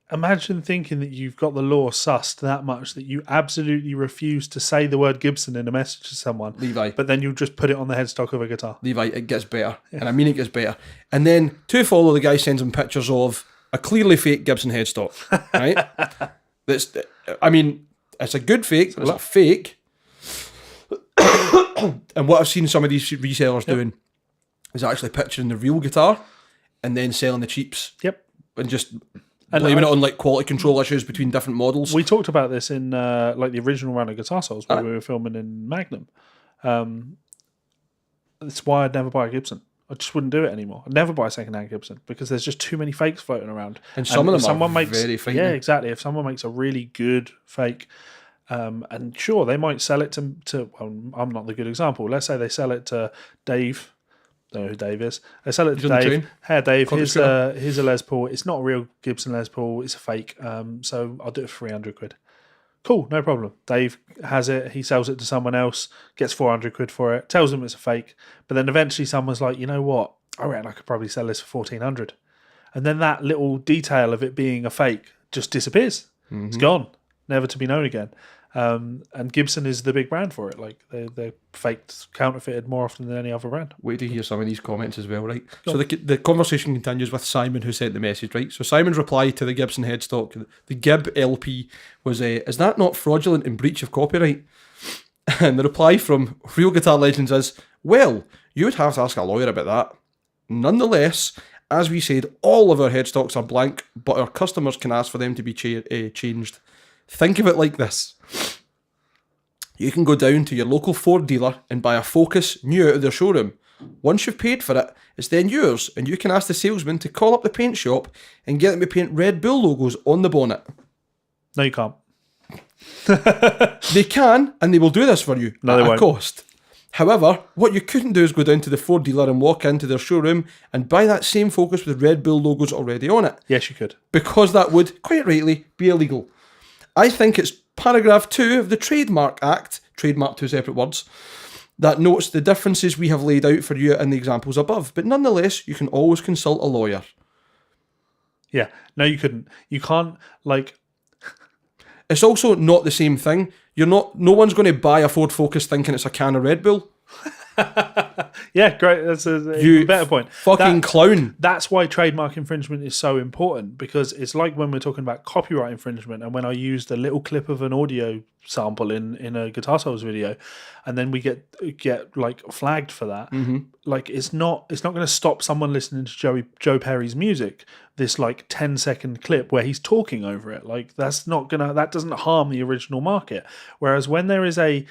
thinking that you've got the law sussed that much that you absolutely refuse to say the word Gibson in a message to someone. Levi. But then you'll just put it on the headstock of a guitar. Levi, it gets better. Yeah. And I mean it gets better. And then, to follow, the guy sends him pictures of a clearly fake Gibson headstock. Right? It's a good fake, but it's not fake. And what I've seen some of these resellers doing is actually picturing the real guitar and then selling the cheaps. Yep. And just blaming it on like quality control issues between different models. We talked about this in like the original round of Guitar Souls where we were filming in Magnum. That's why I'd never buy a Gibson. I just wouldn't do it anymore. I'd never buy a second-hand Gibson because there's just too many fakes floating around. And some of them are very frightening. Yeah, exactly. If someone makes a really good fake, and sure, they might sell it to well, I'm not the good example. Let's say they sell it to Dave. Don't know who Dave is. They sell it to Dave. Hey, Dave, here's a Les Paul. It's not a real Gibson Les Paul. It's a fake. So I'll do it for 300 quid. Cool, no problem. Dave has it. He sells it to someone else, gets 400 quid for it, tells them it's a fake. But then eventually someone's like, you know what? I reckon I could probably sell this for 1,400. And then that little detail of it being a fake just disappears. Mm-hmm. It's gone, never to be known again. And Gibson is the big brand for it. Like they're faked, counterfeited more often than any other brand. Wait to hear some of these comments as well, right? So the conversation continues with Simon, who sent the message, right? So Simon's reply to the Gibson headstock, the Gib LP, was, is that not fraudulent in breach of copyright? And the reply from Real Guitar Legends is, well, you would have to ask a lawyer about that. Nonetheless, as we said, all of our headstocks are blank, but our customers can ask for them to be changed. Think of it like this. You can go down to your local Ford dealer and buy a Focus new out of their showroom. Once you've paid for it, it's then yours, and you can ask the salesman to call up the paint shop and get them to paint Red Bull logos on the bonnet. No, you can't. They can, and they will do this for you at a cost. However, what you couldn't do is go down to the Ford dealer and walk into their showroom and buy that same Focus with Red Bull logos already on it. Yes, you could. Because that would, quite rightly, be illegal. I think it's paragraph 2 of the Trademark Act, trademark 2 separate words, that notes the differences we have laid out for you in the examples above. But nonetheless, you can always consult a lawyer. Yeah. No, you couldn't. You can't, like... It's also not the same thing. No one's going to buy a Ford Focus thinking it's a can of Red Bull. Yeah, great. That's a You better point. Fucking clown. That's why trademark infringement is so important, because it's like when we're talking about copyright infringement, and when I used a little clip of an audio sample in a Guitar Souls video, and then we get like flagged for that. Like it's not going to stop someone listening to Joe Perry's music. This like 10-second clip where he's talking over it, like that doesn't harm the original market. Whereas when there is a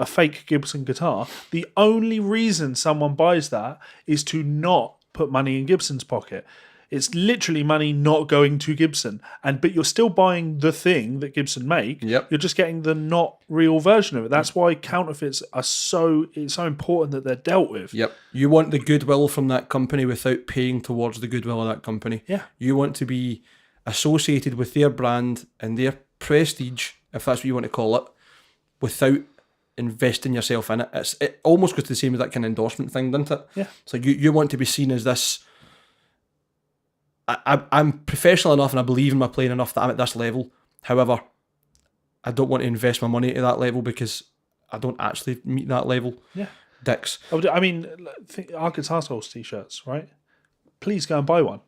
fake Gibson guitar, the only reason someone buys that is to not put money in Gibson's pocket. It's literally money not going to Gibson, but you're still buying the thing that Gibson make. Yep. You're just getting the not real version of it. That's why counterfeits are it's so important that they're dealt with. Yep. You want the goodwill from that company without paying towards the goodwill of that company. Yeah. You want to be associated with their brand and their prestige, if that's what you want to call it, without investing yourself in it. It almost goes to the same as that kind of endorsement thing, doesn't it? Yeah. So you want to be seen as this. I'm professional enough and I believe in my playing enough that I'm at this level. However, I don't want to invest my money to that level because I don't actually meet that level. Yeah. Dicks. I mean, our Guitar Souls t-shirts, right? Please go and buy one.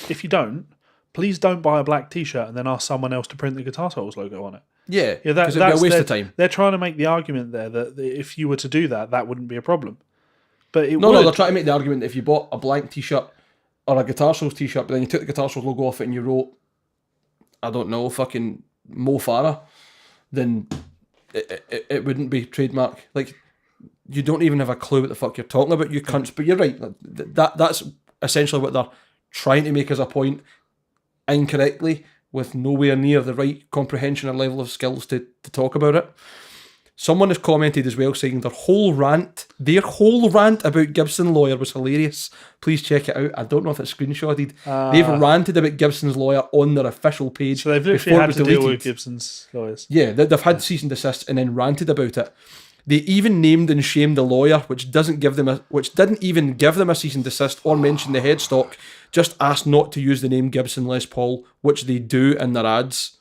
If you don't, please don't buy a black t-shirt and then ask someone else to print the Guitar Souls logo on it. Yeah, that's it'd be a waste of time. They're trying to make the argument there that if you were to do that, that wouldn't be a problem. But No, they're trying to make the argument that if you bought a blank t-shirt or a Guitar Souls t-shirt, but then you took the Guitar Souls logo off it and you wrote, I don't know, fucking Mo Farah, then it wouldn't be trademark. Like, you don't even have a clue what the fuck you're talking about, you cunts. But you're right. That's essentially what they're trying to make as a point, incorrectly, with nowhere near the right comprehension or level of skills to talk about it. Someone has commented as well saying their whole rant about Gibson lawyer was hilarious. Please check it out. I don't know if it's screenshotted. They've ranted about Gibson's lawyer on their official page. So they've literally had to deal with Gibson's lawyers. Yeah, they've had cease and desist and then ranted about it. They even named and shamed the lawyer, which didn't even give them a cease and desist or mention the headstock. Just asked not to use the name Gibson Les Paul, which they do in their ads.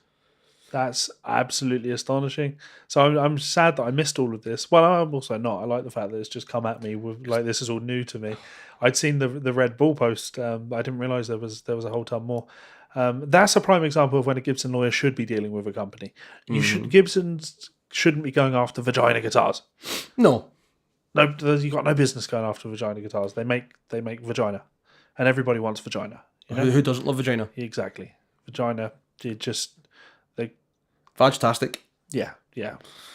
That's absolutely astonishing. So I'm sad that I missed all of this. Well, I'm also not. I like the fact that it's just come at me with like this is all new to me. I'd seen the Red Bull post. I didn't realize there was a whole ton more. That's a prime example of when a Gibson lawyer should be dealing with a company. Gibson's shouldn't be going after vagina guitars. No, you got no business going after vagina guitars. They make vagina, and everybody wants vagina. You know? Who doesn't love vagina? Exactly, vagina. Fantastic. Yeah,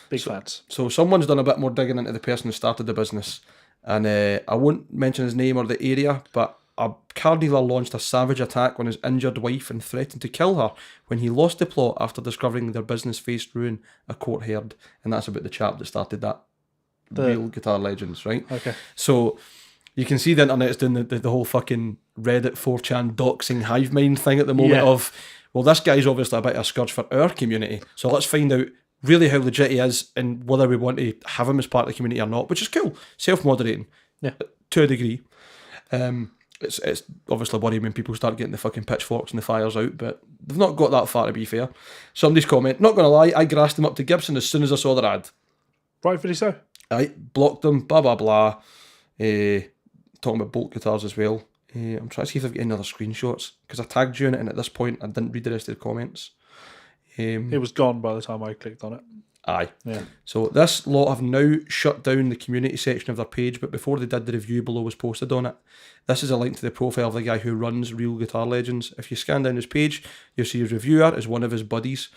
big fans. So someone's done a bit more digging into the person who started the business, and I won't mention his name or the area, but a car dealer launched a savage attack on his injured wife and threatened to kill her when he lost the plot after discovering their business faced ruin, a court heard. And that's about the chap that started that. Real Guitar Legends, right? Okay. So you can see the internet's doing the whole fucking Reddit 4chan doxing hive mind thing at the moment of, well, this guy's obviously a bit of a scourge for our community, so let's find out really how legit he is and whether we want to have him as part of the community or not, which is cool. Self-moderating. Yeah. To a degree. It's obviously worrying when people start getting the fucking pitchforks and the fires out, but they've not got that far, to be fair. Somebody's comment, not going to lie, I grassed them up to Gibson as soon as I saw their ad. Rightfully so. I blocked them, blah, blah, blah. Talking about Bolt guitars as well. I'm trying to see if I've got any other screenshots, because I tagged you in it, and at this point, I didn't read the rest of the comments. It was gone by the time I clicked on it. Aye. Yeah. So this lot have now shut down the community section of their page, but before they did, the review below was posted on it. This is a link to the profile of the guy who runs Real Guitar Legends. If you scan down his page, you'll see his reviewer is one of his buddies,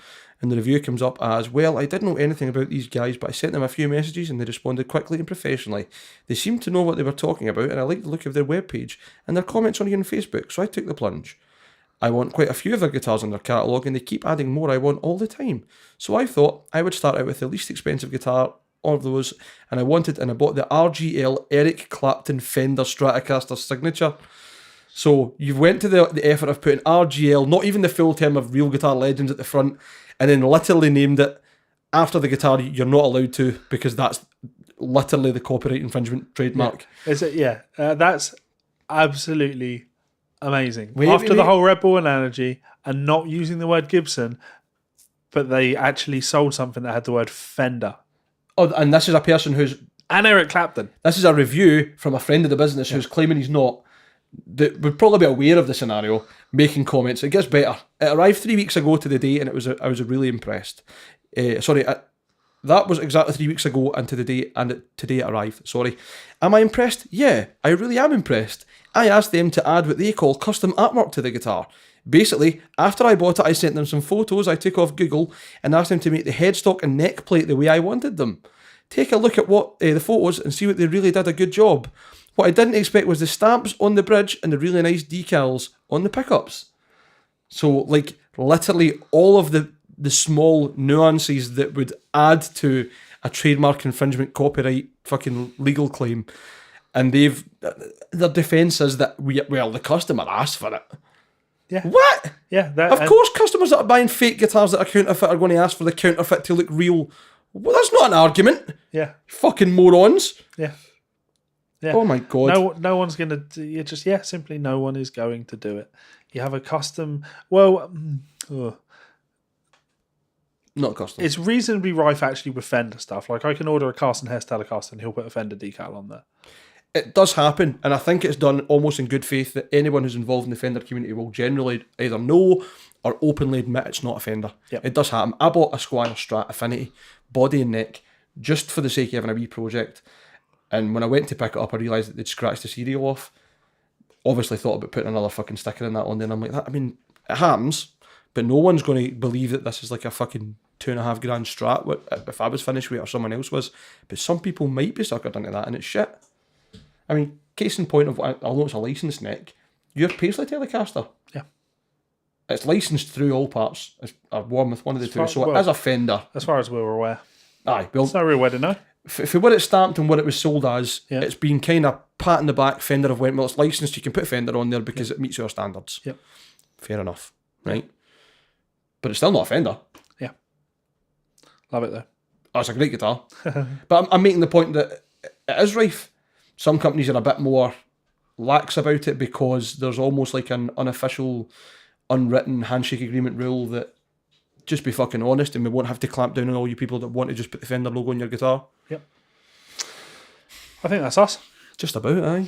and the review comes up as, well, I didn't know anything about these guys, but I sent them a few messages and they responded quickly and professionally. They seemed to know what they were talking about, and I liked the look of their webpage and their comments on here on Facebook, so I took the plunge. I want quite a few of their guitars in their catalogue, and they keep adding more I want all the time. So I thought I would start out with the least expensive guitar of those, and I bought the RGL Eric Clapton Fender Stratocaster Signature. So you went to the effort of putting RGL, not even the full term of Real Guitar Legends at the front, and then literally named it after the guitar you're not allowed to, because that's literally the copyright infringement trademark. Yeah. Is it? Yeah. That's absolutely amazing. After the whole Red Bull analogy and not using the word Gibson, but they actually sold something that had the word Fender. Oh, and this is a person who's And Eric Clapton. This is a review from a friend of the business who's claiming he's not, that would probably be aware of the scenario, making comments. It gets better. It arrived 3 weeks ago to the day, and I was really impressed. That was exactly 3 weeks ago and to the day, and today it arrived. Sorry. Am I impressed? Yeah, I really am impressed. I asked them to add what they call custom artwork to the guitar. Basically, after I bought it, I sent them some photos I took off Google and asked them to make the headstock and neck plate the way I wanted them. Take a look at what the photos and see what they really did a good job. What I didn't expect was the stamps on the bridge and the really nice decals on the pickups. So, like, literally all of the small nuances that would add to a trademark infringement, copyright, fucking legal claim. And their defence is that, the customer asked for it. Yeah. What? Yeah. Of course customers that are buying fake guitars that are counterfeit are going to ask for the counterfeit to look real. Well, that's not an argument. Yeah. Fucking morons. Yeah. Yeah. Oh my God. No one's going to, simply no one is going to do it. You have a custom, not custom. It's reasonably rife actually with Fender stuff. Like I can order a Carson Hess Telecaster and he'll put a Fender decal on there. It does happen, and I think it's done almost in good faith that anyone who's involved in the Fender community will generally either know or openly admit it's not a Fender. Yep. It does happen. I bought a Squire Strat Affinity, body and neck, just for the sake of having a wee project. And when I went to pick it up, I realised that they'd scratched the serial off. Obviously thought about putting another fucking sticker in that on there, and I'm like, that. I mean, it happens, but no one's going to believe that this is like a fucking $2,500 Strat if I was finished with it or someone else was. But some people might be suckered into that, and it's shit. I mean, case in point of, although it's a licensed neck, your Paisley Telecaster. Yeah. It's licensed through all parts. Or one with one of the two. So it is a Fender. As far as we were aware. Aye. Well, it's no real way to know. For what it's stamped and what it was sold as, it's been kind of pat in the back. Fender have went, well, it's licensed. You can put Fender on there because it meets our standards. Yep. Fair enough. Right? But it's still not a Fender. Yeah. Love it though. Oh, it's a great guitar. But I'm making the point that it is rife. Some companies are a bit more lax about it because there's almost like an unofficial, unwritten handshake agreement rule that just be fucking honest and we won't have to clamp down on all you people that want to just put the Fender logo on your guitar. Yep. I think that's us. Just about, aye.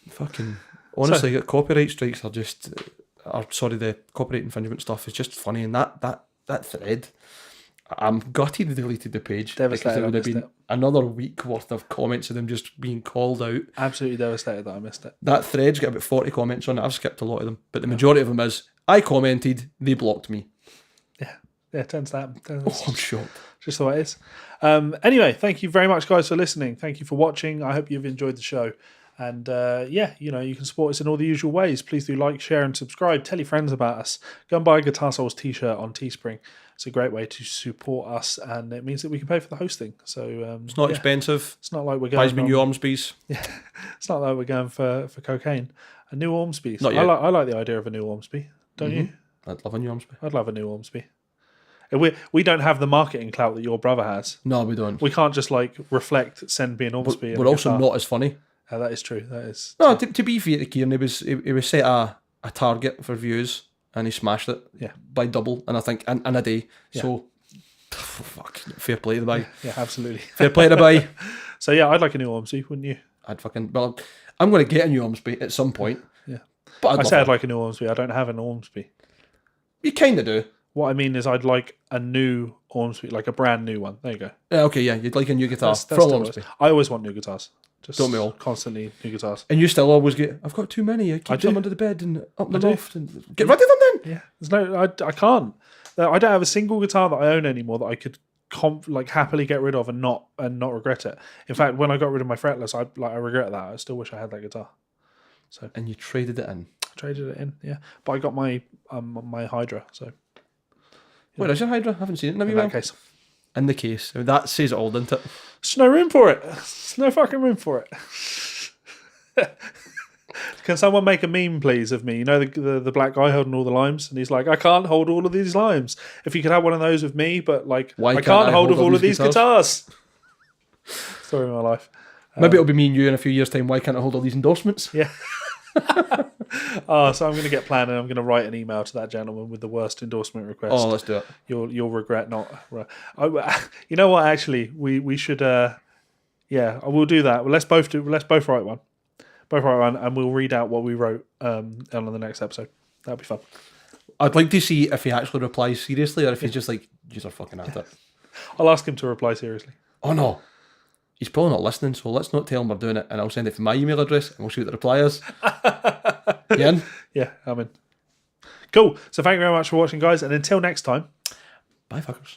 Fucking honestly, copyright strikes are just, the copyright infringement stuff is just funny, and that thread, I'm gutted they deleted the page. Devastated. Because it would have been another week worth of comments of them just being called out. Absolutely devastated that I missed it. That thread's got about 40 comments on it. I've skipped a lot of them, but the majority of them is, I commented, they blocked me. Yeah, it turns out. I'm shocked. Just the way it is. Anyway, thank you very much, guys, for listening. Thank you for watching. I hope you've enjoyed the show. And you can support us in all the usual ways. Please do like, share, and subscribe. Tell your friends about us. Go and buy a Guitar Souls t-shirt on Teespring. It's a great way to support us, and it means that we can pay for the hosting. So it's not expensive. It's not like we're going. Buys me new Ormsby's. Yeah, it's not like we're going for cocaine. A new Ormsby. Not yet. I like the idea of a new Ormsby. Don't you? I'd love a new Ormsby. I'd love a new Ormsby. We don't have the marketing clout that your brother has. No, we don't. We can't just like send me an Ormsby. We're also not as funny. That is true. That is. No, to be fair to Kieran, he was set a target for views and he smashed it. Yeah. By double, and I think in a day. Yeah. So, fuck, fair play to the buy. Yeah, absolutely. Fair play to buy. So yeah, I'd like a new Ormsby, wouldn't you? I'm going to get a new Ormsby at some point. Yeah. But I'd like a new Ormsby. I don't have an Ormsby. You kind of do. What I mean is I'd like a new Ormsby, like a brand new one. There you go. Okay, yeah, you'd like a new guitar. For Ormsby. I always want new guitars. Just don't we all? Constantly new guitars. And you still always get, I've got too many. I keep them under the bed and up in the loft. And get rid of them then. Yeah. I can't. I don't have a single guitar that I own anymore that I could happily get rid of and not regret it. In fact, when I got rid of my fretless, I regret that. I still wish I had that guitar. So. And you traded it in. I traded it in, yeah. But I got my my Hydra, so. Where is your Hydra? I haven't seen it in that case. In the case. I mean, that says it all, doesn't it? There's no room for it. There's no fucking room for it. Can someone make a meme, please, of me? You know the black guy holding all the limes? And he's like, I can't hold all of these limes. If you could have one of those with me, but like, I can't hold all of these guitars. Story of my life. Maybe it'll be me and you in a few years' time. Why can't I hold all these endorsements? Yeah. So I'm going to get planned and I'm going to write an email to that gentleman with the worst endorsement request. Oh, let's do it. You'll regret not. You know what? Actually, we should. Yeah, I will do that. Well, let's both write one. Both write one, and we'll read out what we wrote on the next episode. That'll be fun. I'd like to see if he actually replies seriously or if he's just like, you're fucking at it. I'll ask him to reply seriously. Oh no. He's probably not listening, so let's not tell him we're doing it, and I'll send it from my email address and we'll see what the reply is. You in? Yeah, I'm in. Cool. So thank you very much for watching, guys, and until next time. Bye, fuckers.